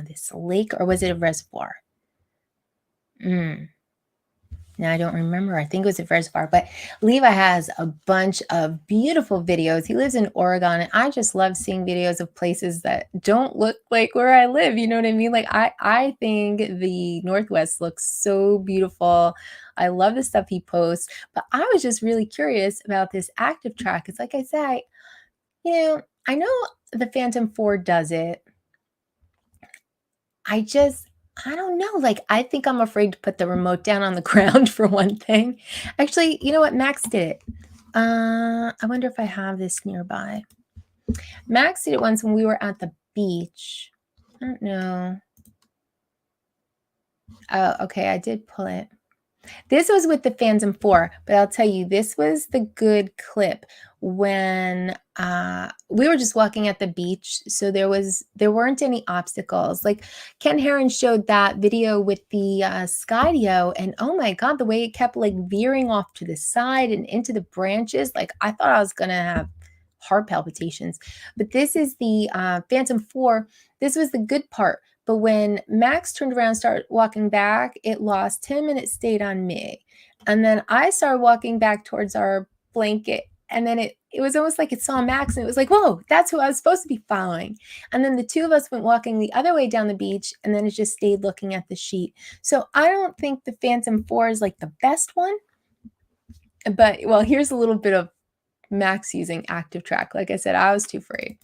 this lake, or was it a reservoir? Now I don't remember. I think it was a reservoir, but Levi has a bunch of beautiful videos. He lives in Oregon, and I just love seeing videos of places that don't look like where I live. You know what I mean? Like I think the Northwest looks so beautiful. I love the stuff he posts, but I was just really curious about this active track. It's like I said, I know the Phantom 4 does it. I don't know, like, I think I'm afraid to put the remote down on the ground for one thing. Actually, you know what? Max did it. I wonder if I have this nearby. Max did it once when we were at the beach. I don't know. Oh, okay, I did pull it. This was with the Phantom 4, but I'll tell you, this was the good clip when we were just walking at the beach. So there weren't any obstacles. Like Ken Heron showed that video with the Skydio, and oh my God, the way it kept like veering off to the side and into the branches. Like I thought I was gonna have heart palpitations. But this is the Phantom 4. This was the good part. But when Max turned around and started walking back, it lost him and it stayed on me. And then I started walking back towards our blanket. And then it was almost like it saw Max and it was like, whoa, that's who I was supposed to be following. And then the two of us went walking the other way down the beach, and then it just stayed looking at the sheet. So I don't think the Phantom 4 is like the best one. But well, here's a little bit of Max using active track. Like I said, I was too afraid.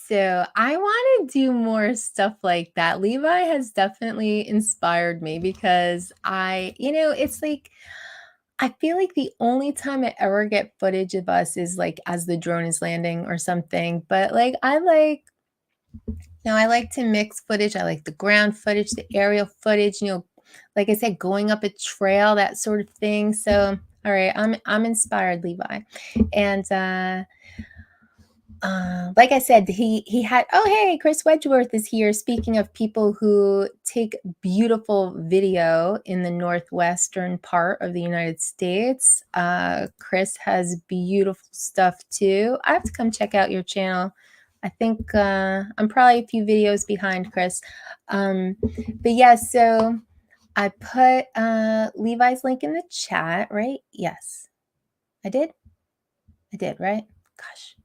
So I want to do more stuff like that. Levi has definitely inspired me because it's like I feel like the only time I ever get footage of us is like as the drone is landing or something. But like I like to mix footage. I like the ground footage, the aerial footage, like I said, going up a trail, that sort of thing. So all right, I'm inspired, Levi. And like I said, he had, oh hey, Chris Wedgeworth is here. Speaking of people who take beautiful video in the northwestern part of the United States, Chris has beautiful stuff too. I have to come check out your channel. I think I'm probably a few videos behind Chris. But yeah, so I put Levi's link in the chat, right? Yes, I did, right? Gosh.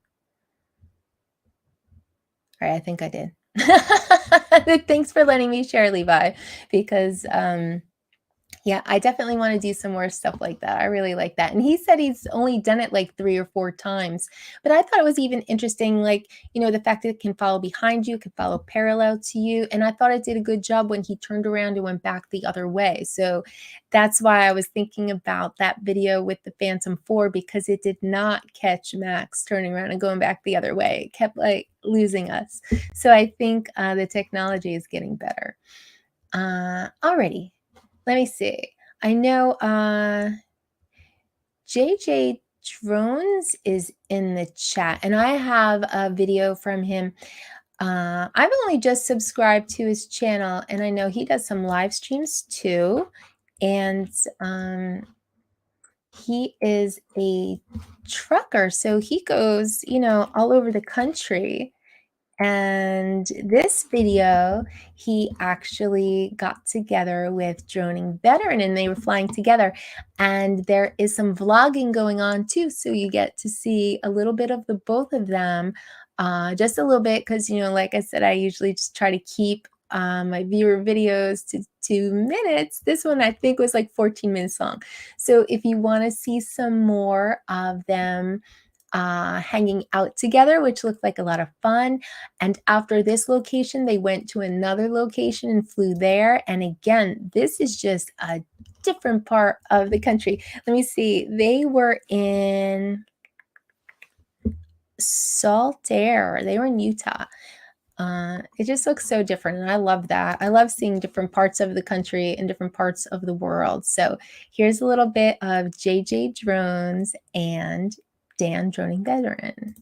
All right, I think I did. Thanks for letting me share, Levi, because yeah, I definitely want to do some more stuff like that. I really like that. And he said he's only done it like 3 or 4 times. But I thought it was even interesting, like, the fact that it can follow behind you, can follow parallel to you. And I thought it did a good job when he turned around and went back the other way. So that's why I was thinking about that video with the Phantom 4, because it did not catch Max turning around and going back the other way. It kept like losing us. So I think the technology is getting better. Alrighty. Let me see. I know JJ Drones is in the chat, and I have a video from him. I've only just subscribed to his channel, and I know he does some live streams too. And he is a trucker, so he goes, all over the country. And this video, he actually got together with Droning Veteran, and they were flying together. And there is some vlogging going on too. So you get to see a little bit of the both of them, just a little bit, because, like I said, I usually just try to keep my viewer videos to 2 minutes. This one I think was like 14 minutes long. So if you want to see some more of them hanging out together, which looked like a lot of fun. And after this location, they went to another location and flew there. And again, this is just a different part of the country. Let me see. They were in Saltaire. They were in Utah. It just looks so different, and I love that. I love seeing different parts of the country and different parts of the world. So here's a little bit of JJ Drones and Dan Droning Veteran.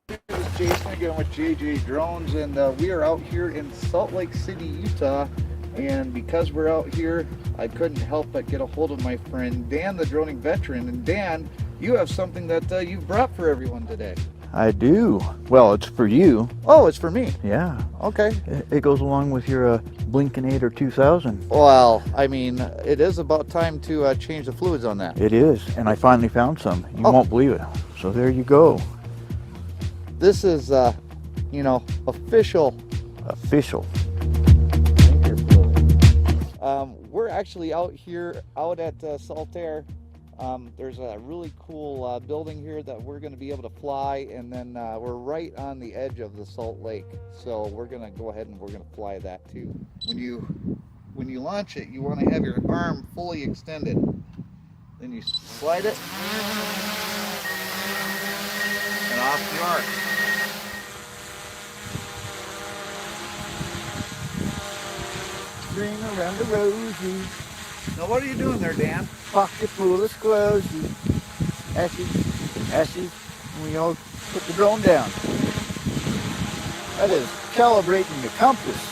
This is Jason again with JJ Drones, and we are out here in Salt Lake City, Utah. And because we're out here, I couldn't help but get a hold of my friend Dan, the droning veteran. And Dan, you have something that you've brought for everyone today. I do. Well, it's for you. Oh, it's for me. Yeah. Okay. It goes along with your Blinkenator 2000. Well, I mean, it is about time to change the fluids on that. It is, and I finally found some. You Oh. won't believe it. So there you go. This is, you know, official. Official. We're actually out here, out at Saltaire. There's a really cool building here that we're going to be able to fly, and then we're right on the edge of the Salt Lake. So we're going to go ahead and we're going to fly that too. When you launch it, you want to have your arm fully extended. Then you slide it, and off you are. Ring around the rosy, Now what are you doing there, Dan? pocket full of squosy. Ashes, we all put the drone down. That is calibrating the compass.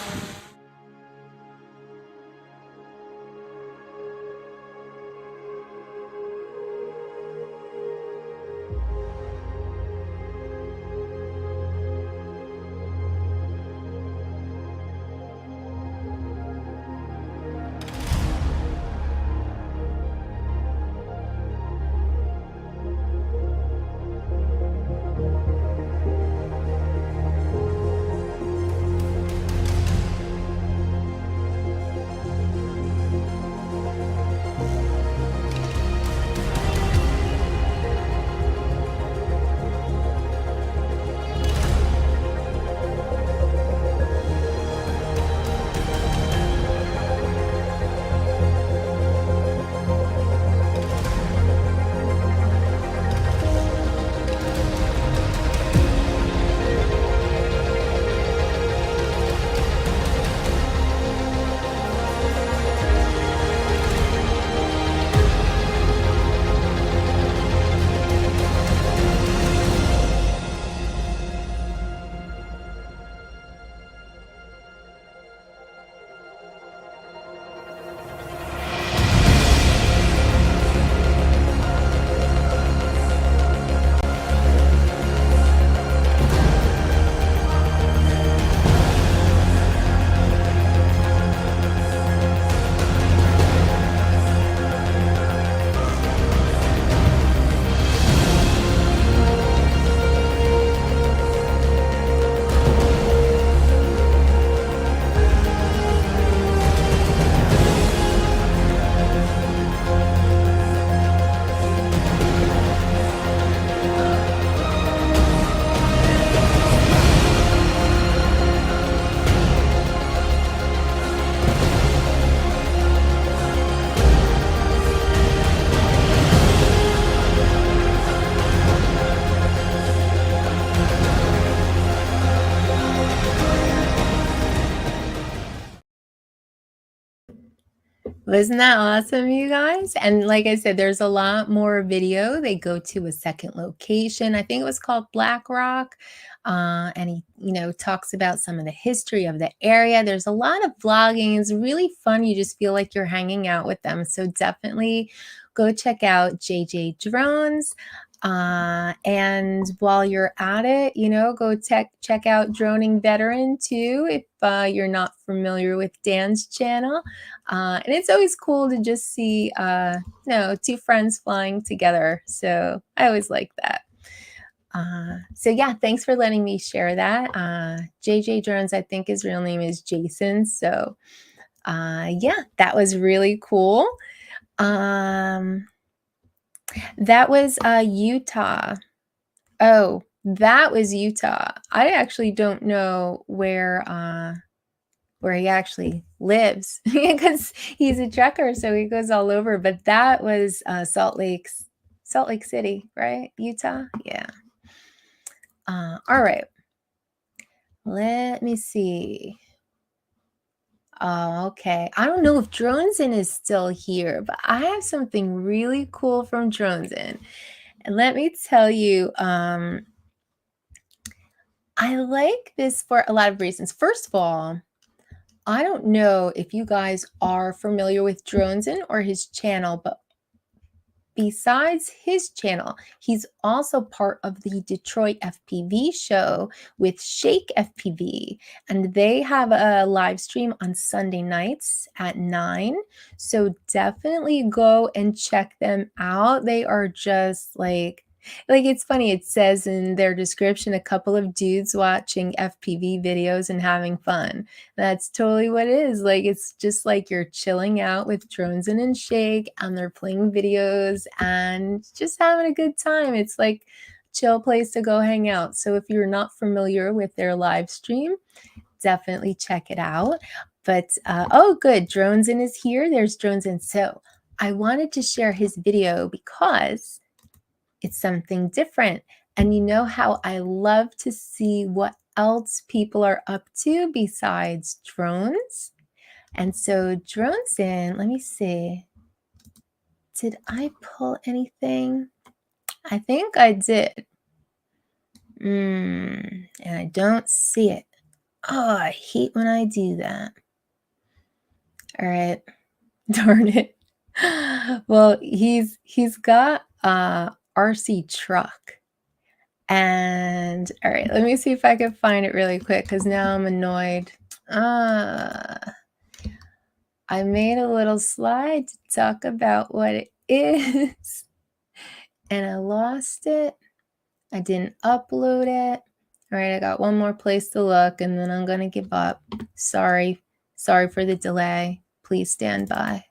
Wasn't that awesome, you guys? And like I said, there's a lot more video. They go to a second location. I think it was called Black Rock. And he, talks about some of the history of the area. There's a lot of vlogging. It's really fun. You just feel like you're hanging out with them. So definitely go check out JJ Drones. And while you're at it, go check out Droning Veteran too, if you're not familiar with Dan's channel. And it's always cool to just see, two friends flying together. So I always like that. So yeah, thanks for letting me share that. JJ Drones, I think his real name is Jason. So yeah, that was really cool. That was Utah. Oh, that was Utah. I actually don't know where he actually lives because he's a trucker, so he goes all over. But that was Salt Lake City, right? Utah, yeah. All right. Let me see. Oh, okay. I don't know if Dronesin is still here, but I have something really cool from Dronesin. And let me tell you, I like this for a lot of reasons. First of all, I don't know if you guys are familiar with Dronesin or his channel, but besides his channel, he's also part of the Detroit FPV show with Shake FPV, and they have a live stream on Sunday nights at 9. So definitely go and check them out. They are just like it's funny. It says in their description, a couple of dudes watching FPV videos and having fun. That's totally what it is. Like, it's just like you're chilling out with Dronesin and Shake, and they're playing videos and just having a good time. It's like chill place to go hang out. So if you're not familiar with their live stream, definitely check it out. But oh, good, Dronesin is here. There's Dronesin. So I wanted to share his video because it's something different. And you know how I love to see what else people are up to besides drones. And so Dronesin, let me see. Did I pull anything? I think I did. And I don't see it. Oh, I hate when I do that. All right. Darn it. Well, he's got RC truck. And all right, let me see if I can find it really quick because now I'm annoyed. I made a little slide to talk about what it is and I lost it. I didn't upload it. All right, I got one more place to look and then I'm gonna give up. Sorry for the delay. Please stand by.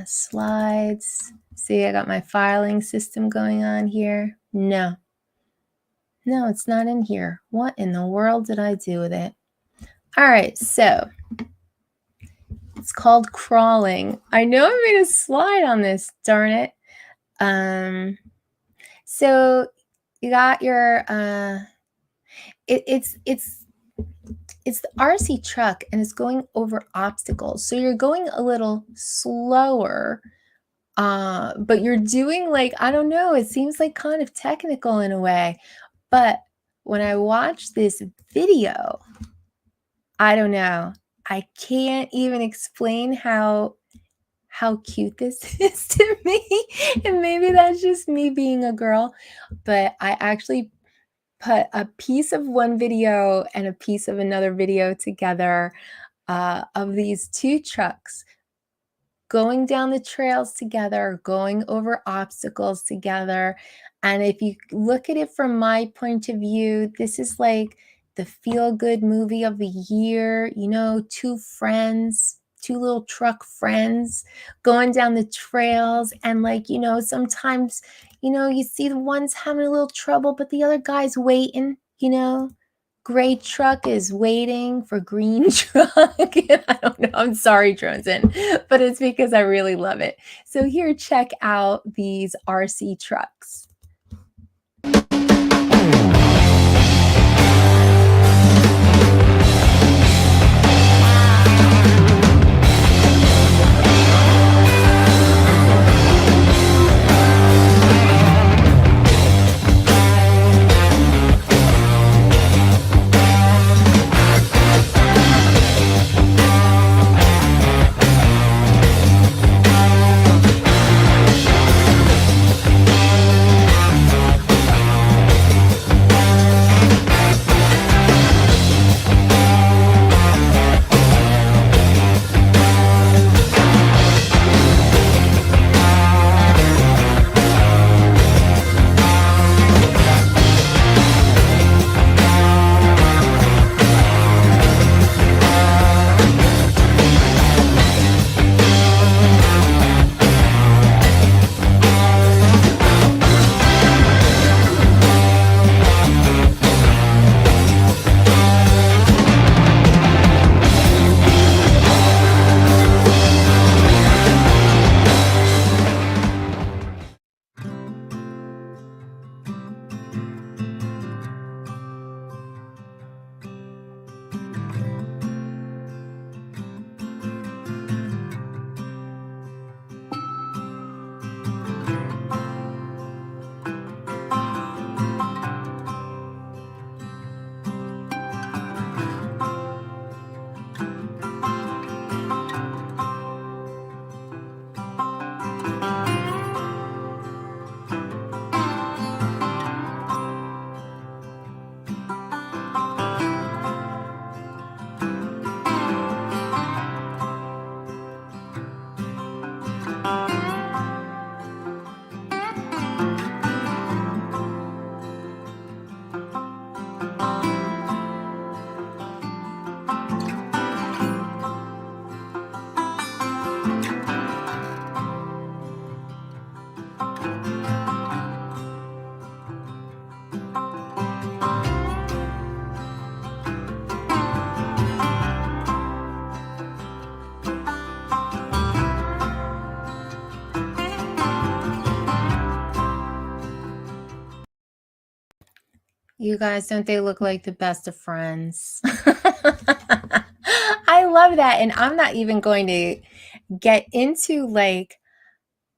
Slides. See, I got my filing system going on here. No, it's not in here. What in the world did I do with it? All right, so it's called crawling. I know I made a slide on this, darn it. So you got your it's the RC truck and it's going over obstacles. So you're going a little slower, but you're doing like, I don't know, it seems like kind of technical in a way. But when I watched this video, I don't know, I can't even explain how cute this is to me. And maybe that's just me being a girl, but I actually put a piece of one video and a piece of another video together of these two trucks going down the trails together, going over obstacles together. And if you look at it from my point of view, this is like the feel-good movie of the year. You know, two friends, two little truck friends going down the trails. And like, you know, sometimes, you know, you see the one's having a little trouble, but the other guy's waiting, you know. Gray truck is waiting for green truck. I don't know. I'm sorry, Dronesin, but it's because I really love it. So here, check out these RC trucks. You guys, don't they look like the best of friends? I love that. And I'm not even going to get into like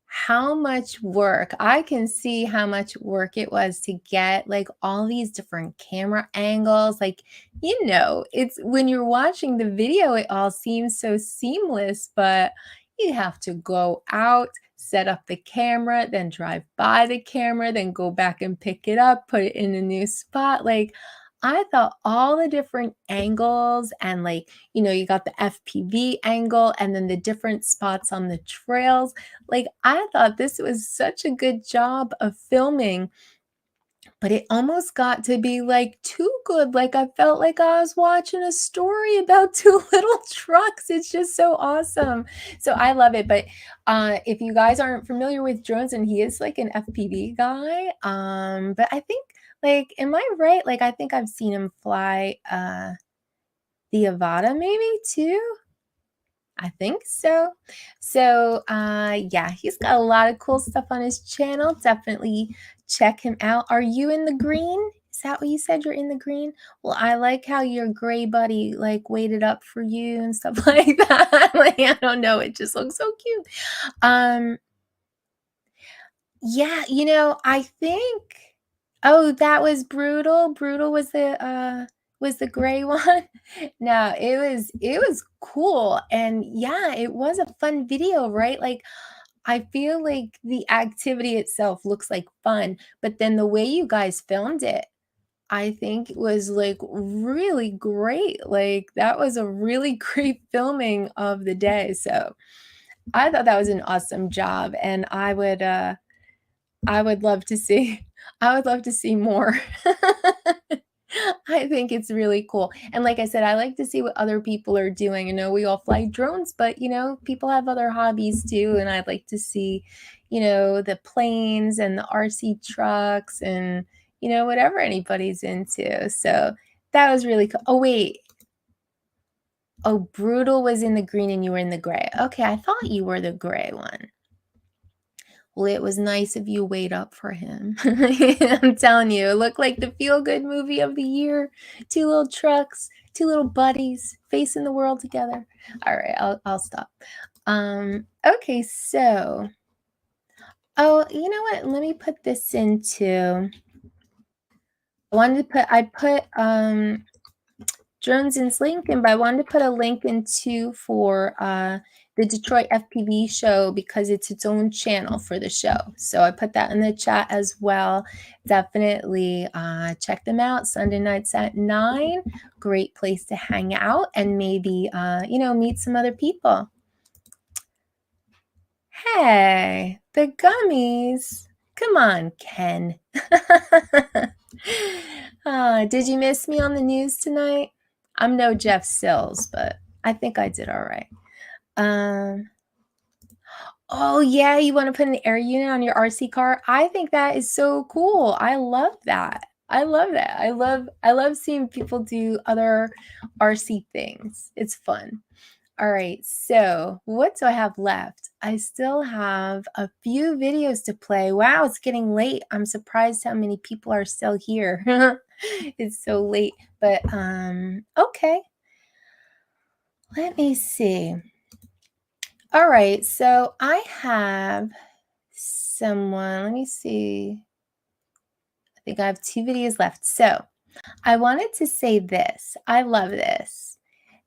how much work. I can see how much work it was to get like all these different camera angles. Like, it's when you're watching the video, it all seems so seamless, but you have to go out, set up the camera, then drive by the camera, then go back and pick it up, put it in a new spot. Like, I thought all the different angles and like, you got the FPV angle and then the different spots on the trails. Like, I thought this was such a good job of filming, but it almost got to be like too good. Like, I felt like I was watching a story about two little trucks. It's just so awesome. So I love it. But if you guys aren't familiar with drones, and he is like an FPV guy, but I think, like, am I right? Like, I think I've seen him fly the Avata maybe too. I think so. So, yeah, he's got a lot of cool stuff on his channel. Definitely check him out. Are you in the green? Is that what you said? You're in the green? Well, I like how your gray buddy like waited up for you and stuff like that. Like, I don't know. It just looks so cute. Yeah, I think. Oh, that was Brutal. Brutal was the gray one. No, it was cool. And yeah, it was a fun video, right? Like, I feel like the activity itself looks like fun, but then the way you guys filmed it, I think it was like really great. Like, that was a really great filming of the day. So I thought that was an awesome job. And I would love to see more. I think it's really cool. And like I said, I like to see what other people are doing. We all fly drones, but people have other hobbies too. And I'd like to see, the planes and the RC trucks and, whatever anybody's into. So that was really cool. Oh, wait. Oh, Brutal was in the green and you were in the gray. Okay, I thought you were the gray one. Well, it was nice of you to wait up for him. I'm telling you, it looked like the feel-good movie of the year. Two little trucks, two little buddies facing the world together. All right, I'll stop. Okay, so, oh, you know what? Let me put this into. I put Jones's link in, but I wanted to put a link into for the Detroit FPV show because it's its own channel for the show. So I put that in the chat as well. Definitely check them out. Sunday nights at 9. Great place to hang out and maybe, meet some other people. Hey, the gummies. Come on, Ken. Did you miss me on the news tonight? I'm no Jeff Sills, but I think I did all right. Oh yeah, you want to put an air unit on your RC car? I think that is so cool. I love that. I love that. I love seeing people do other RC things. It's fun. All right, so what do I have left? I still have a few videos to play. Wow, it's getting late. I'm surprised how many people are still here. It's so late, but okay. Let me see. All right, so I have someone. Let me see. I think I have 2 videos left. So I wanted to say this. I love this.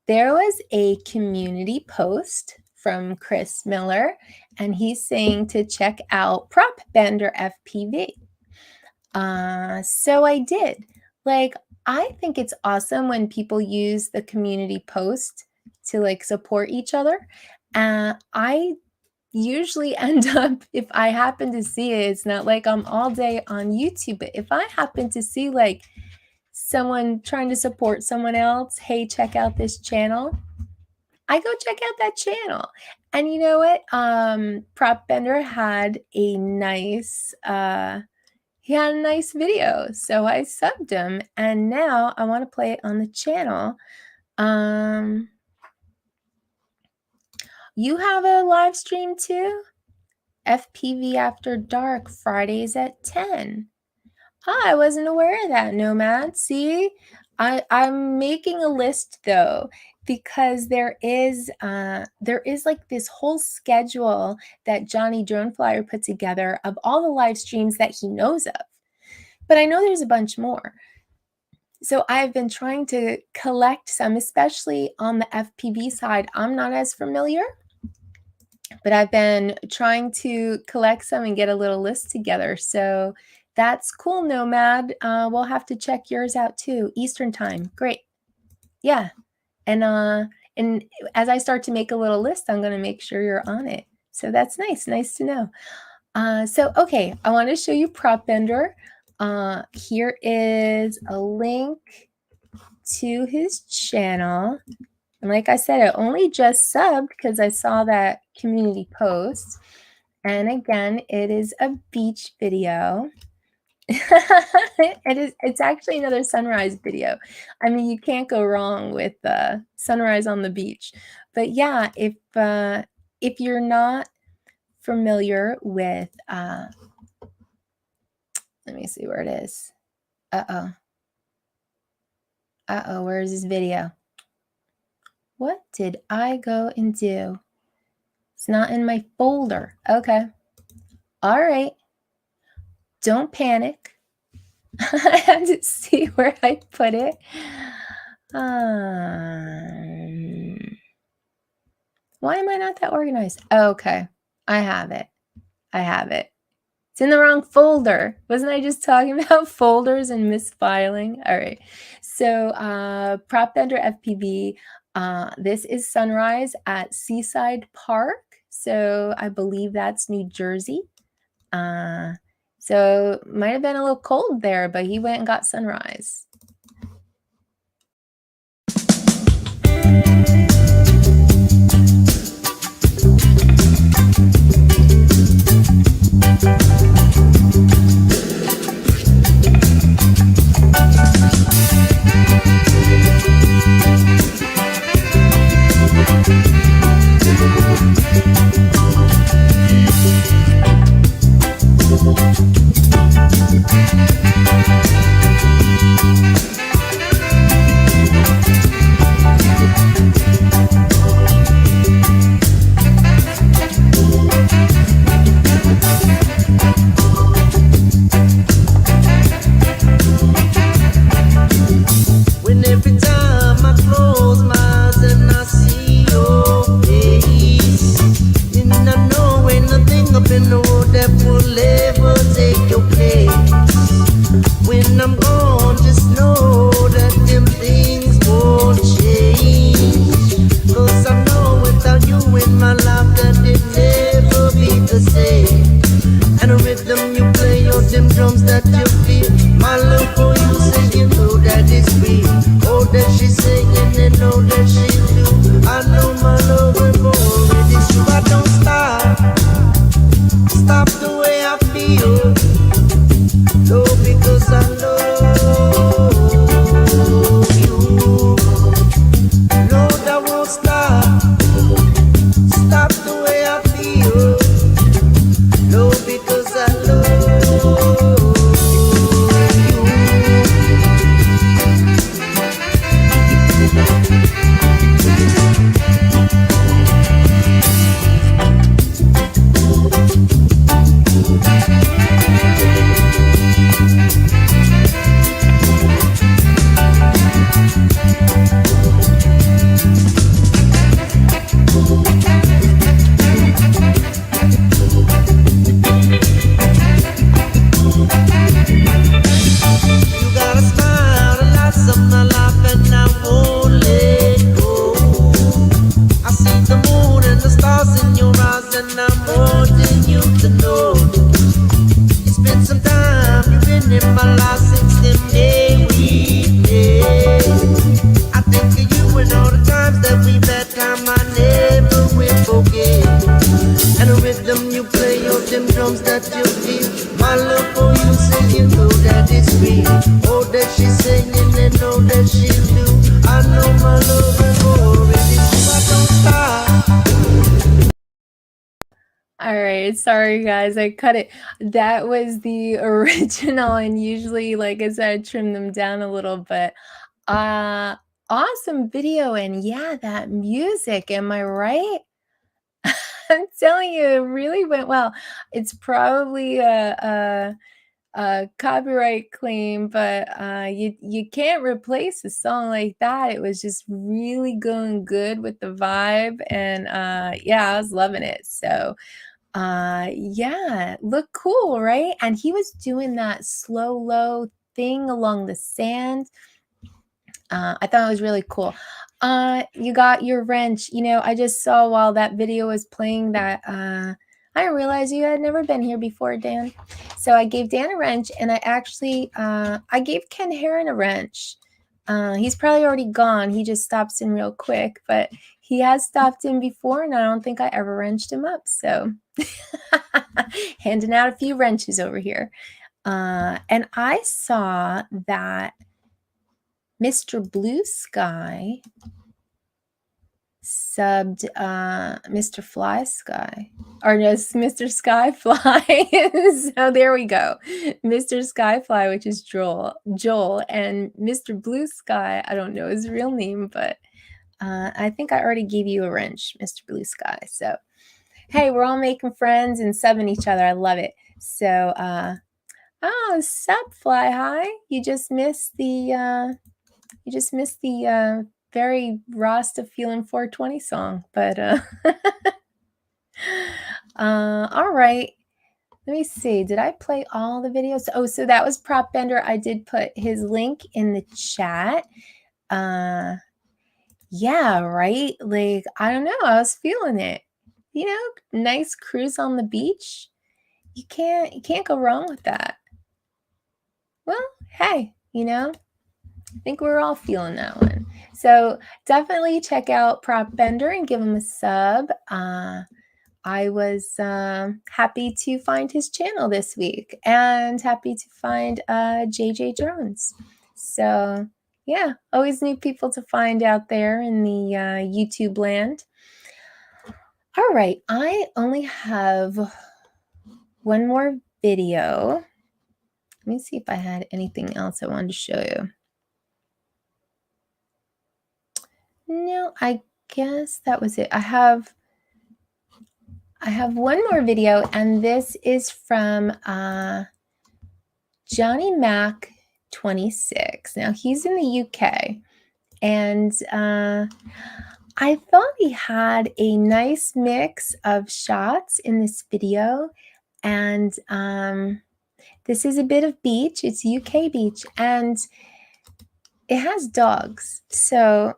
There was a community post from Chris Miller, and he's saying to check out Prop Bender FPV. So I did. Like, I think it's awesome when people use the community post to like support each other. I usually end up, if I happen to see it, it's not like I'm all day on YouTube, but if I happen to see like someone trying to support someone else, hey, check out this channel, I go check out that channel. And you know what? Prop Bender had a nice video, so I subbed him, and now I want to play it on the channel. You have a live stream too? FPV After Dark, Fridays at 10. I wasn't aware of that, Nomad. See, I'm making a list though, because there is like this whole schedule that Johnny Droneflyer put together of all the live streams that he knows of. But I know there's a bunch more. So I've been trying to collect some, especially on the FPV side. I'm not as familiar, but I've been trying to collect some and get a little list together. So that's cool, Nomad. We'll have to check yours out too. Eastern time. Great. Yeah. And as I start to make a little list, I'm going to make sure you're on it. So that's nice. Nice to know. So, okay, I want to show you Prop Bender. Here is a link to his channel. And like I said, I only just subbed because I saw that community post. And again, it is a beach video. It's actually another sunrise video. I mean, you can't go wrong with sunrise on the beach. But yeah, if you're not familiar with let me see where it is. Uh-oh, where is this video? What did I go and do? It's not in my folder. Okay. All right. Don't panic. I had to see where I put it. Why am I not that organized? Okay. I have it. It's in the wrong folder. Wasn't I just talking about folders and misfiling? All right. So Prop Bender FPV. This is sunrise at Seaside Park. So I believe that's New Jersey. So might have been a little cold there, but he went and got sunrise. right. Sorry, guys. I cut it. That was the original, and usually, like I said, I trim them down a little, but awesome video. And yeah, that music, am I right? I'm telling you, it really went well. It's probably a copyright claim, but you can't replace a song like that. It was just really going good with the vibe, and yeah, I was loving it. So yeah, look cool, right? And he was doing that slow low thing along the sand. I thought it was really cool. You got your wrench. You know, I just saw while that video was playing that I didn't realize you had never been here before, Dan. So I gave Dan a wrench, and I actually I gave Ken Heron a wrench. He's probably already gone. He just stops in real quick, but he has stopped in before, and I don't think I ever wrenched him up. So handing out a few wrenches over here. And I saw that Mr. Blue Sky subbed Mr. Fly Sky, or just Mr. Skyfly. So there we go. Mr. Skyfly, which is Joel, and Mr. Blue Sky, I don't know his real name, but I think I already gave you a wrench, Mr. Blue Sky. So hey, we're all making friends and subbing each other. I love it. So oh, sup, Fly High. You just missed the very Rasta Feeling 420 song, but all right. Let me see. Did I play all the videos? Oh, so that was Prop Bender. I did put his link in the chat. Yeah, right? Like, I don't know. I was feeling it. You know, nice cruise on the beach. You can't go wrong with that. Well, hey, you know, I think we're all feeling that one. So definitely check out Prop Bender and give him a sub. I was happy to find his channel this week, and happy to find JJ Drones. So yeah, always new people to find out there in the YouTube land. All right, I only have one more video. Let me see if I had anything else I wanted to show you. No, I guess that was it. I have one more video, and this is from Johnny Mac 26. Now he's in the UK, and I thought he had a nice mix of shots in this video, and this is a bit of beach. It's UK beach, and it has dogs. So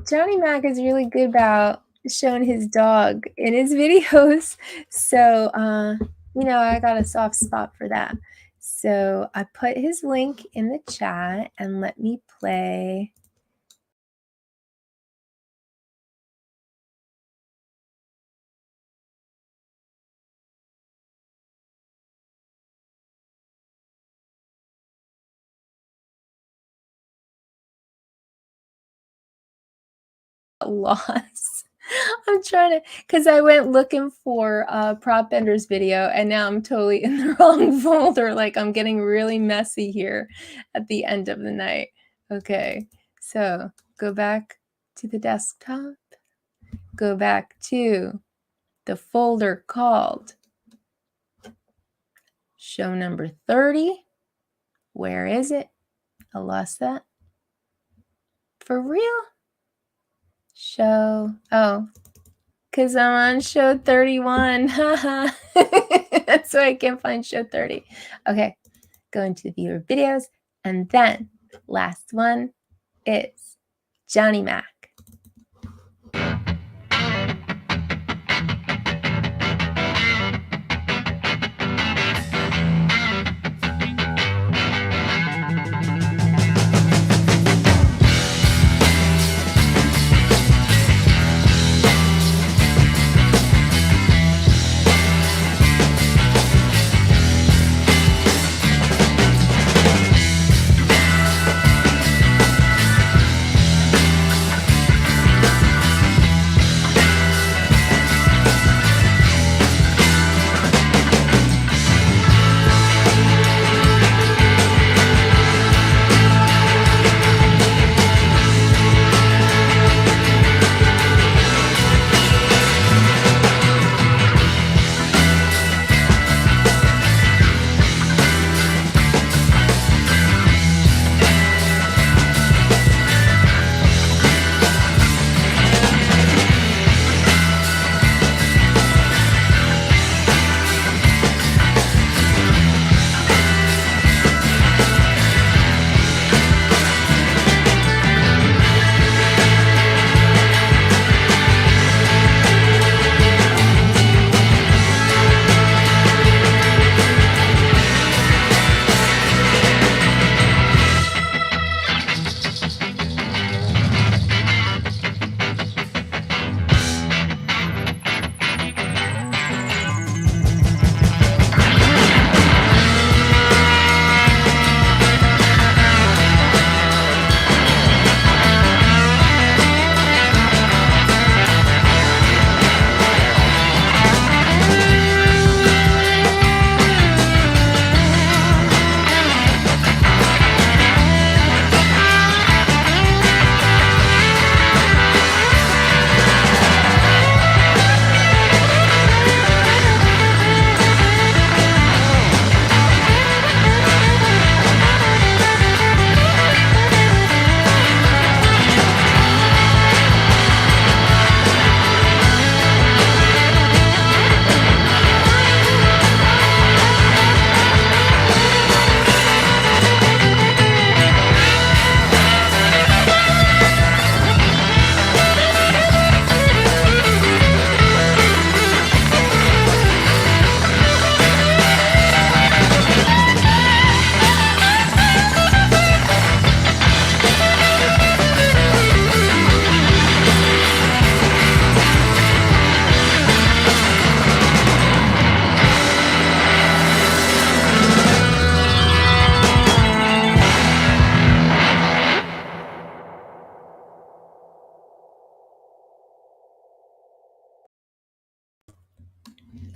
Johnny Mac is really good about showing his dog in his videos. So, you know, I got a soft spot for that. So I put his link in the chat, and let me play. Lost. I'm trying to, because I went looking for Prop Bender's video, and now I'm totally in the wrong folder. Like, I'm getting really messy here at the end of the night. Okay, so go back to the desktop, go back to the folder called show number 30. Where is it? I lost that. For real? Show, oh, because I'm on show 31. That's why I can't find show 30. Okay, go into viewer videos, and then last one is Johnny Mac.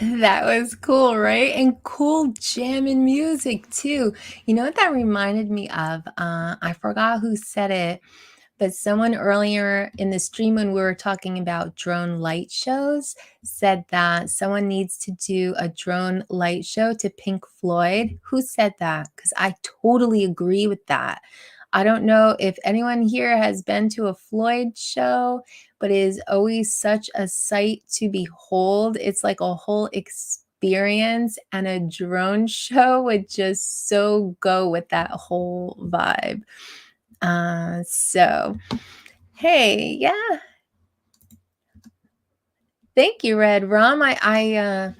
That was cool, right? And cool jamming music too. You know what that reminded me of? I forgot who said it, but someone earlier in the stream when we were talking about drone light shows said that someone needs to do a drone light show to Pink Floyd. Who said that? Because I totally agree with that. I don't know if anyone here has been to a Floyd show, but it is always such a sight to behold. It's like a whole experience, and a drone show would just so go with that whole vibe. So, hey, yeah. Thank you, Red Rum. I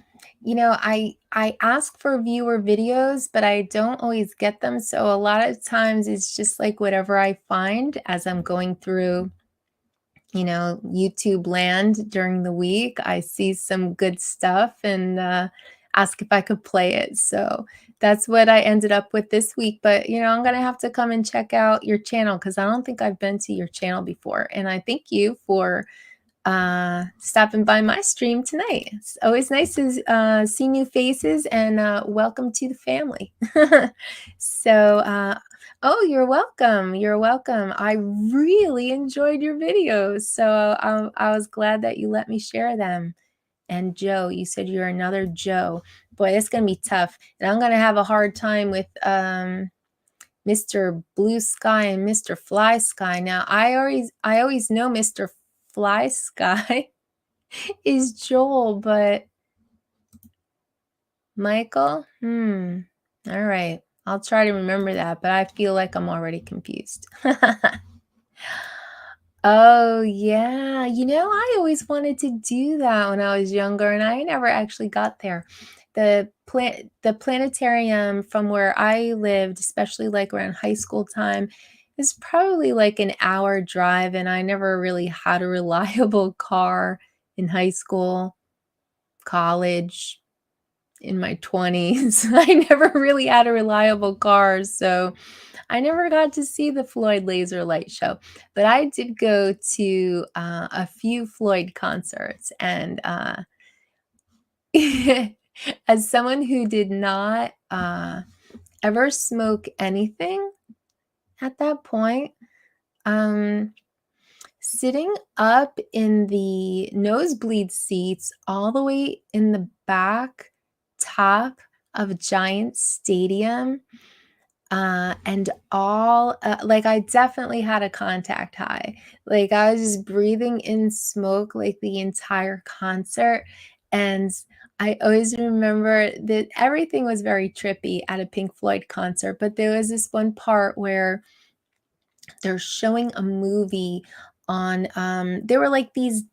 ask for viewer videos, but I don't always get them. So a lot of times it's just like whatever I find as I'm going through, YouTube land during the week. I see some good stuff and ask if I could play it. So that's what I ended up with this week. But, I'm going to have to come and check out your channel because I don't think I've been to your channel before. And I thank you for stopping by my stream tonight. It's always nice to see new faces, and welcome to the family. So, oh, you're welcome. You're welcome. I really enjoyed your videos, so I was glad that you let me share them. And Joe, you said you're another Joe. Boy, it's gonna be tough, and I'm gonna have a hard time with Mr. Blue Sky and Mr. Fly Sky. Now, I always know Mr. Fly Sky is Joel, but Michael? All right. I'll try to remember that, but I feel like I'm already confused. Oh, yeah. I always wanted to do that when I was younger, and I never actually got there. The planetarium from where I lived, especially like around high school time, is probably like an hour drive, and I never really had a reliable car in high school, college, in my 20s. I never really had a reliable car, so I never got to see the Floyd Laser Light Show. But I did go to a few Floyd concerts, and as someone who did not ever smoke anything at that point, sitting up in the nosebleed seats all the way in the back top of a giant stadium, and all like I definitely had a contact high. Like I was just breathing in smoke like the entire concert. And I always remember that everything was very trippy at a Pink Floyd concert, but there was this one part where they're showing a movie on there were like these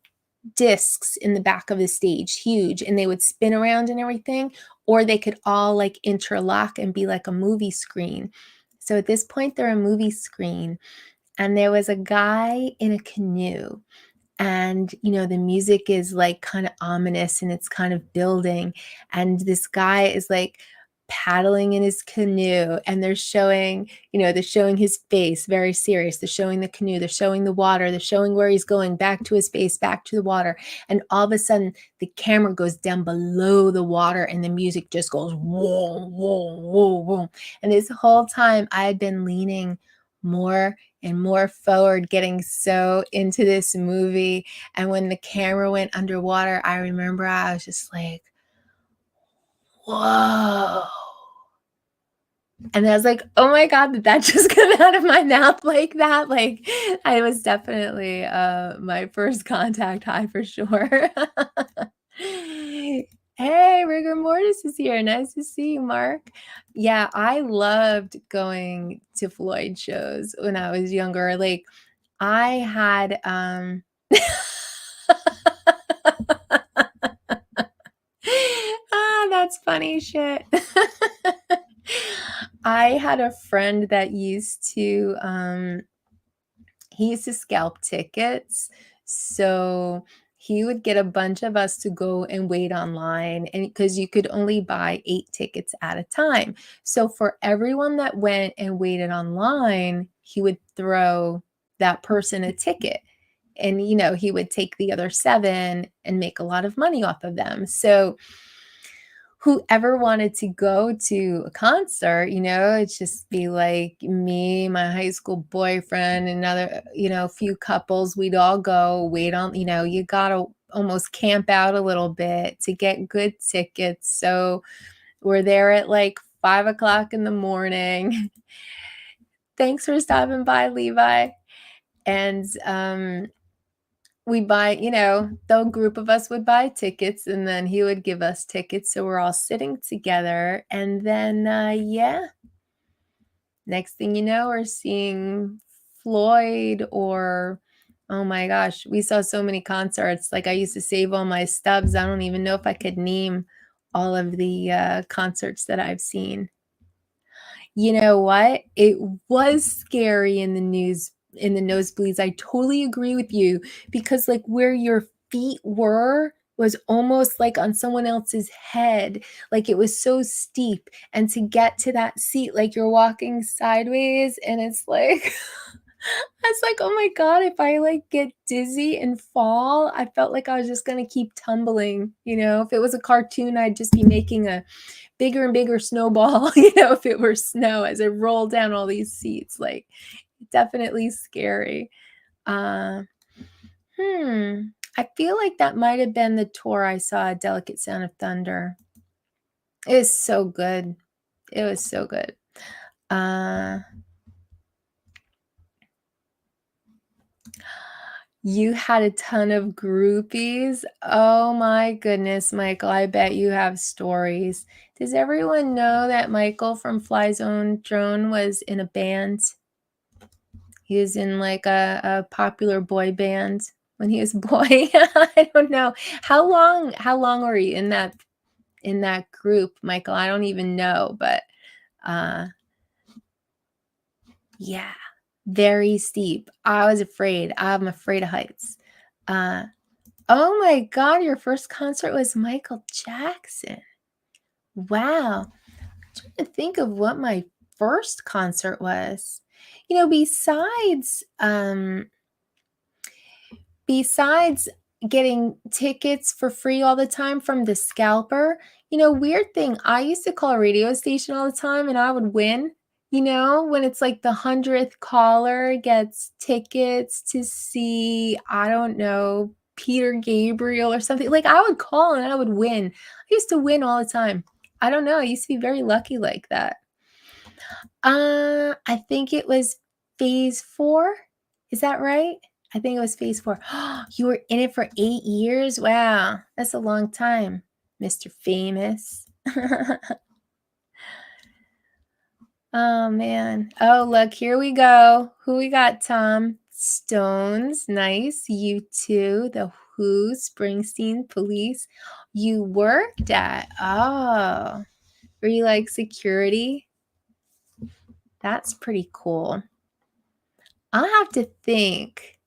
discs in the back of the stage, huge, and they would spin around and everything, or they could all like interlock and be like a movie screen. So at this point they're a movie screen, and there was a guy in a canoe, and the music is like kind of ominous and it's kind of building, and this guy is like paddling in his canoe, and they're showing his face, very serious. They're showing the canoe, they're showing the water, they're showing where he's going, back to his face, back to the water, and all of a sudden the camera goes down below the water and the music just goes whoa, whoa, whoa, whoa. And this whole time I had been leaning more and more forward, getting so into this movie. And when the camera went underwater, I remember I was just like, whoa. And I was like, oh my God, did that just come out of my mouth like that? Like, I was definitely my first contact high for sure. Hey, Rigor Mortis is here. Nice to see you, Mark. Yeah, I loved going to Floyd shows when I was younger. Like, I had that's funny shit. I had a friend that used to he used to scalp tickets. So he would get a bunch of us to go and wait online, and because you could only buy 8 tickets at a time. So for everyone that went and waited online, he would throw that person a ticket. And he would take the other 7 and make a lot of money off of them. So whoever wanted to go to a concert, it'd just be like me, my high school boyfriend, another, few couples. We'd all go wait on, you gotta almost camp out a little bit to get good tickets. So we're there at like 5 o'clock in the morning. Thanks for stopping by, Levi. And we buy, the group of us would buy tickets, and then he would give us tickets. So we're all sitting together. And then, next thing you know, we're seeing Floyd or, oh my gosh, we saw so many concerts. Like I used to save all my stubs. I don't even know if I could name all of the concerts that I've seen. You know what? It was scary in the news, in the nosebleeds. I totally agree with you, because like where your feet were was almost like on someone else's head. Like it was so steep. And to get to that seat, like you're walking sideways, and it's like, I was like, oh my God, if I like get dizzy and fall, I felt like I was just going to keep tumbling. If it was a cartoon, I'd just be making a bigger and bigger snowball, if it were snow as it rolled down all these seats. Like definitely scary. I feel like that might have been the tour I saw, A Delicate Sound of Thunder. It was so good. It was so good. You had a ton of groupies. Oh my goodness, Michael, I bet you have stories. Does everyone know that Michael from Fly Zone Drone was in a band? He was in like a popular boy band when he was a boy. I don't know. How long were you in that group, Michael? I don't even know, but yeah. Very steep. I was afraid. I'm afraid of heights. Oh my God, your first concert was Michael Jackson. Wow. I'm trying to think of what my first concert was. Besides getting tickets for free all the time from the scalper, weird thing, I used to call a radio station all the time and I would win. When it's like the 100th caller gets tickets to see, I don't know, Peter Gabriel or something. Like I would call and I would win. I used to win all the time. I don't know. I used to be very lucky like that. I think it was phase 4. Is that right? I think it was phase 4. You were in it for 8 years? Wow. That's a long time, Mr. Famous. Oh, man. Oh, look, here we go. Who we got, Tom? Stones. Nice. U2, The Who, Springsteen, Police. You worked at. Oh. Were you like security? That's pretty cool. I'll have to think.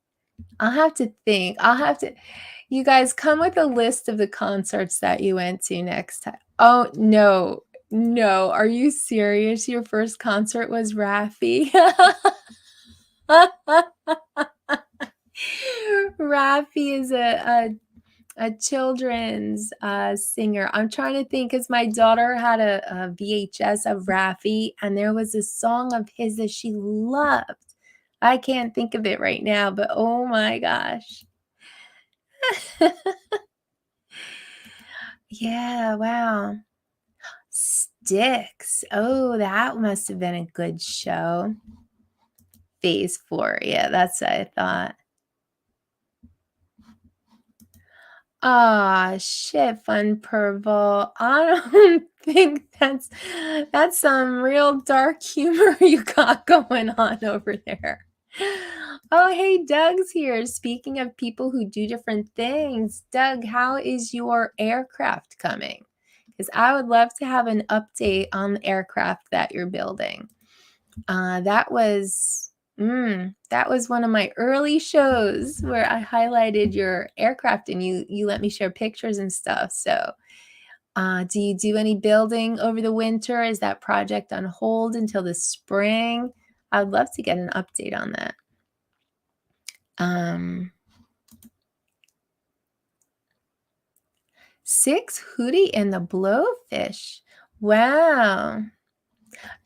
You guys come with a list of the concerts that you went to next time. Oh, no. No, are you serious? Your first concert was Raffi? Raffi is a children's singer. I'm trying to think, because my daughter had a VHS of Raffi, and there was a song of his that she loved. I can't think of it right now, but oh my gosh. Yeah, wow. Styx. Oh, that must have been a good show. Phase 4. Yeah, that's what I thought. Ah, shit, Fun Purple. I don't think that's some real dark humor you got going on over there. Oh, hey, Doug's here. Speaking of people who do different things, Doug, how is your aircraft coming? Because I would love to have an update on the aircraft that you're building. That was one of my early shows where I highlighted your aircraft and you let me share pictures and stuff. So do you do any building over the winter? Is that project on hold until the spring? I would love to get an update on that. 6 Hootie and the Blowfish. Wow.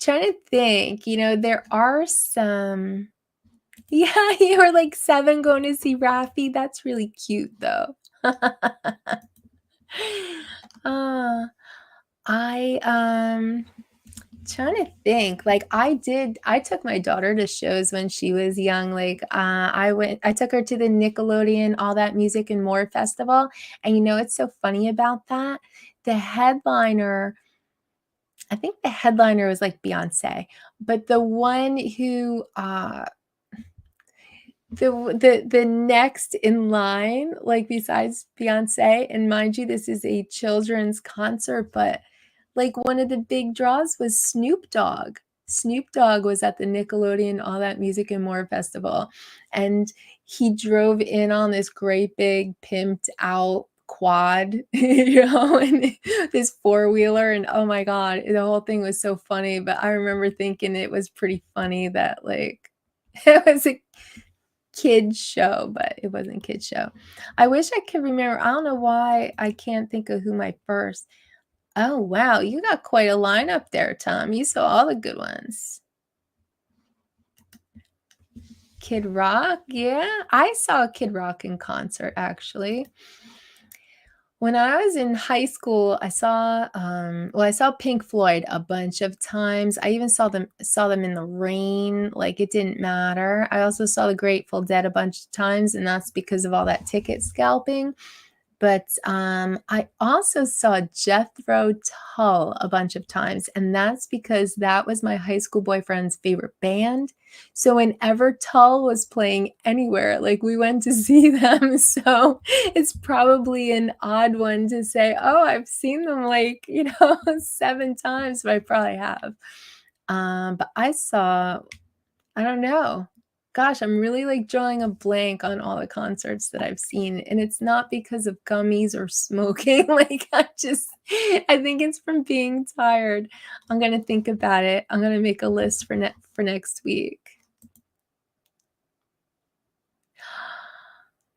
Trying to think, there are some. Yeah, you were like 7 going to see Raffi. That's really cute though. Uh, I trying to think. Like I took my daughter to shows when she was young. Like I took her to the Nickelodeon All That Music and More festival. And what's so funny about that? The headliner, I think the headliner was like Beyonce, but the one who the next in line, like besides Beyonce, and mind you, this is a children's concert, but like one of the big draws was Snoop Dogg. Snoop Dogg was at the Nickelodeon All That Music and More festival, and he drove in on this great big pimped out quad, and this four-wheeler, and oh my God, the whole thing was so funny. But I remember thinking it was pretty funny that like it was a kids show, but it wasn't kids show. I wish I could remember. I don't know why I can't think of who my first. Oh, wow. You got quite a lineup there, Tom. You saw all the good ones. Kid Rock. Yeah, I saw Kid Rock in concert, actually. When I was in high school, I saw Pink Floyd a bunch of times. I even saw them in the rain, like it didn't matter. I also saw the Grateful Dead a bunch of times, and that's because of all that ticket scalping. But I also saw Jethro Tull a bunch of times, and that's because that was my high school boyfriend's favorite band. So whenever Tull was playing anywhere, like we went to see them. So it's probably an odd one to say, oh, I've seen them like, 7 times, but I probably have. But I don't know. Gosh, I'm really like drawing a blank on all the concerts that I've seen. And it's not because of gummies or smoking. Like I think it's from being tired. I'm going to think about it. I'm going to make a list for next week.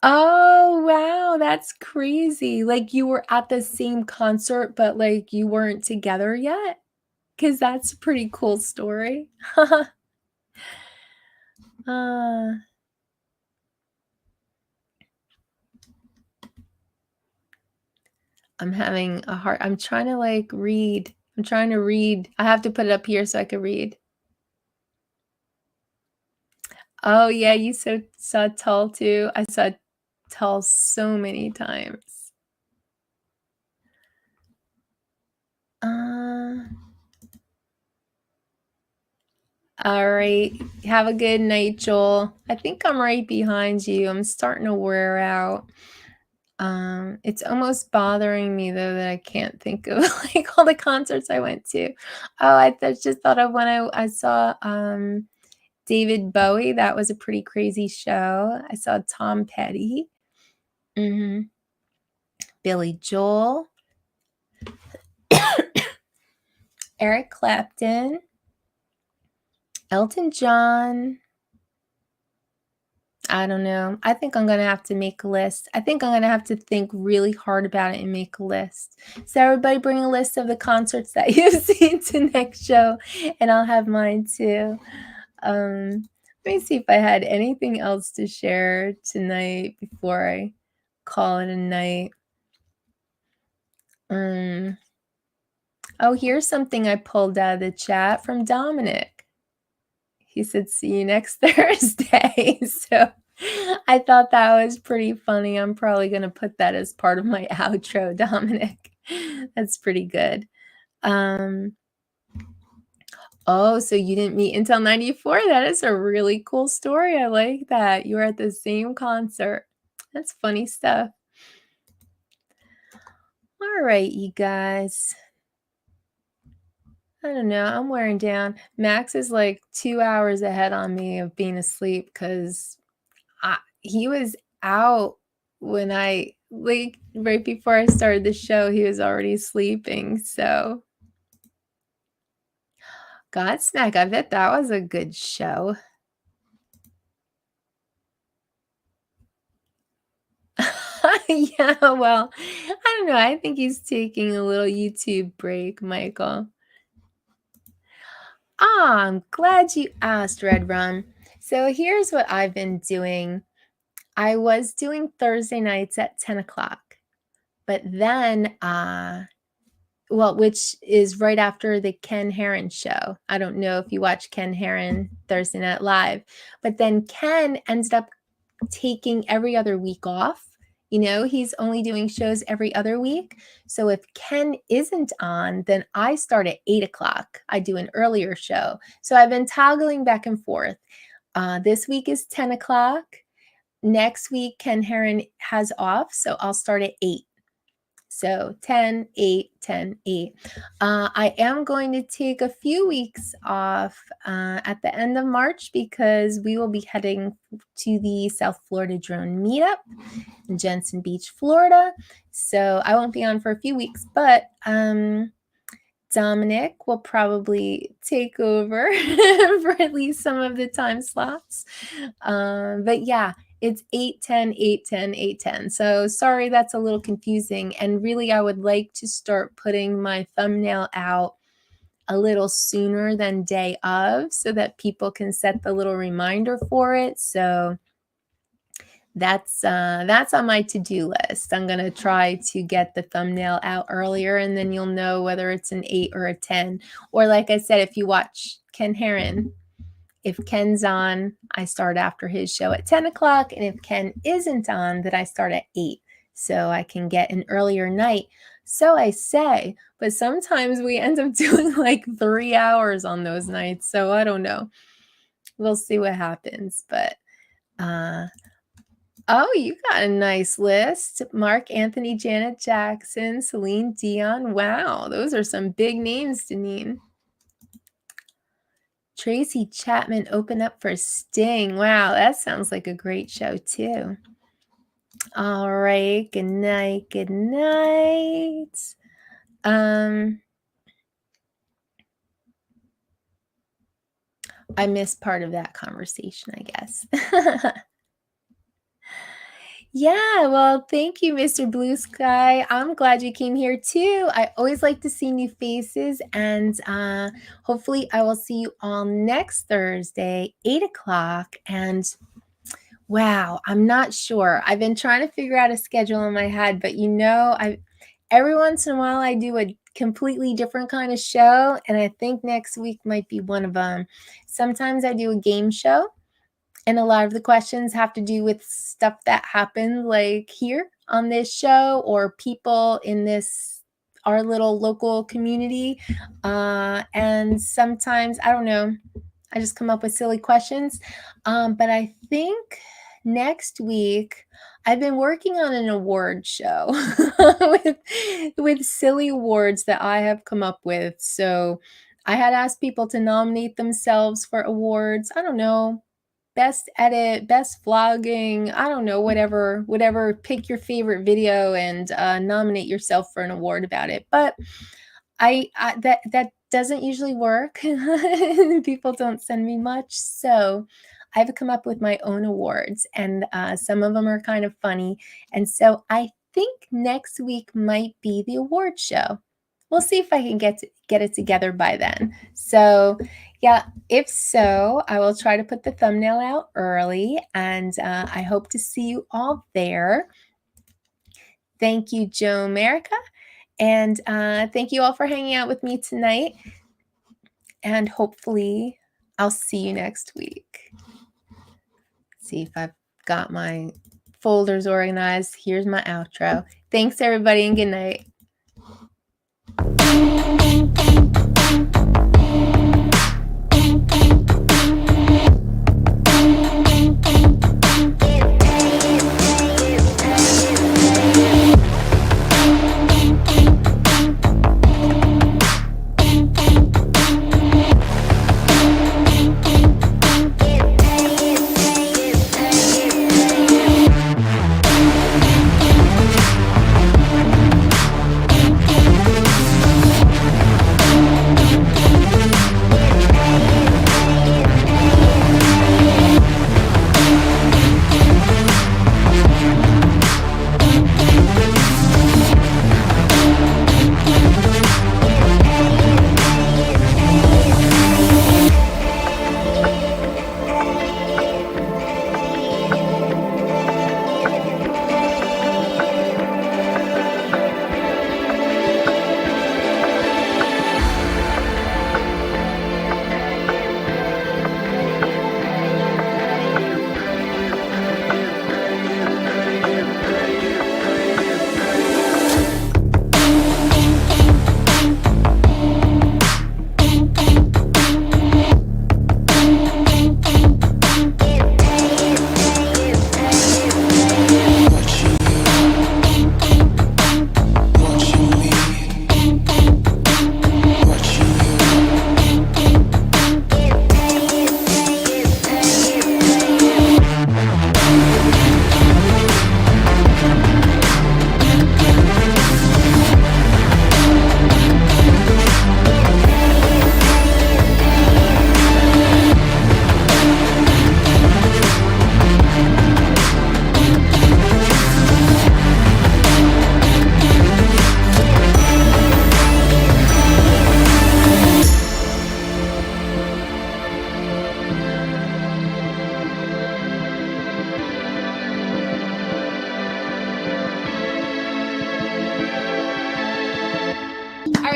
Oh, wow. That's crazy. Like you were at the same concert, but like you weren't together yet? Because that's a pretty cool story. I'm having a hard. I'm trying to like read. I'm trying to read. I have to put it up here so I can read. Oh yeah, you saw Tull too. I saw Tull so many times. All right. Have a good night, Joel. I think I'm right behind you. I'm starting to wear out. It's almost bothering me though that I can't think of like all the concerts I went to. Oh, I just thought of when I saw David Bowie. That was a pretty crazy show. I saw Tom Petty. Billy Joel. Eric Clapton. Elton John. I don't know. I think I'm going to have to make a list. I think I'm going to have to think really hard about it and make a list. So everybody bring a list of the concerts that you've seen to next show, and I'll have mine too. Let me see if I had anything else to share tonight before I call it a night. Oh, here's something I pulled out of the chat from Dominic. He said, see you next Thursday. So I thought that was pretty funny. I'm probably going to put that as part of my outro, Dominic. That's pretty good. Oh, so you didn't meet until 94? That is a really cool story. I like that. You were at the same concert. That's funny stuff. All right, you guys. I don't know. I'm wearing down. Max is like 2 hours ahead on me of being asleep because he was out when I, like, right before I started the show, he was already sleeping. So, Godsmack, I bet that was a good show. Yeah, well, I don't know. I think he's taking a little YouTube break, Michael. I'm glad you asked, Red Rum. So here's what I've been doing. I was doing Thursday nights at 10 o'clock, but then, which is right after the Ken Heron show. I don't know if you watch Ken Heron Thursday Night Live, but then Ken ended up taking every other week off. You know, he's only doing shows every other week. So if Ken isn't on, then I start at 8 o'clock. I do an earlier show. So I've been toggling back and forth. This week is 10 o'clock. Next week, Ken Heron has off. So I'll start at 8. So 10, 8, 10, 8. I am going to take a few weeks off at the end of March because we will be heading to the South Florida Drone Meetup in Jensen Beach, Florida. So I won't be on for a few weeks, but Dominic will probably take over for at least some of the time slots. But yeah. It's 8:10, 8:10, 8:10. So sorry, that's a little confusing. And really, I would like to start putting my thumbnail out a little sooner than day of so that people can set the little reminder for it. So that's on my to-do list. I'm going to try to get the thumbnail out earlier, and then you'll know whether it's an 8 or a 10. Or like I said, if you watch Ken Heron, if Ken's on, I start after his show at 10 o'clock. And if Ken isn't on, then I start at 8. So I can get an earlier night. So I say, but sometimes we end up doing like 3 hours on those nights. So I don't know. We'll see what happens. But, oh, you got a nice list. Mark Anthony, Janet Jackson, Celine Dion. Wow, those are some big names, Deneen. Tracy Chapman opened up for Sting. Wow, that sounds like a great show too. All right, good night, good night. I missed part of that conversation, I guess. Yeah, well, thank you, Mr. Blue Sky. I'm glad you came here too. I always like to see new faces, and hopefully I will see you all next Thursday, 8 o'clock. And wow, I'm not sure. I've been trying to figure out a schedule in my head, but you know, every once in a while I do a completely different kind of show, and I think next week might be one of them. Sometimes I do a game show. And a lot of the questions have to do with stuff that happened like here on this show or people in our little local community. And sometimes, I don't know, I just come up with silly questions. But I think next week, I've been working on an award show with silly awards that I have come up with. So I had asked people to nominate themselves for awards. I don't know. Best edit, best vlogging, I don't know, whatever, pick your favorite video and nominate yourself for an award about it. But that doesn't usually work. People don't send me much. So I've come up with my own awards, and some of them are kind of funny. And so I think next week might be the award show. We'll see if I can get it together by then. So yeah, if so, I will try to put the thumbnail out early, and I hope to see you all there. Thank you, Joe America. And thank you all for hanging out with me tonight. And hopefully I'll see you next week. See if I've got my folders organized. Here's my outro. Thanks, everybody, and good night.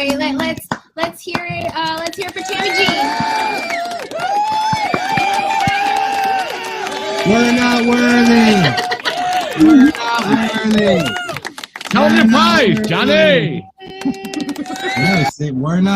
right, let's hear it. Let's hear it for Tammie Jean. We're not worthy. We're not worthy. Tell him your prize, Johnny. Yes, we're not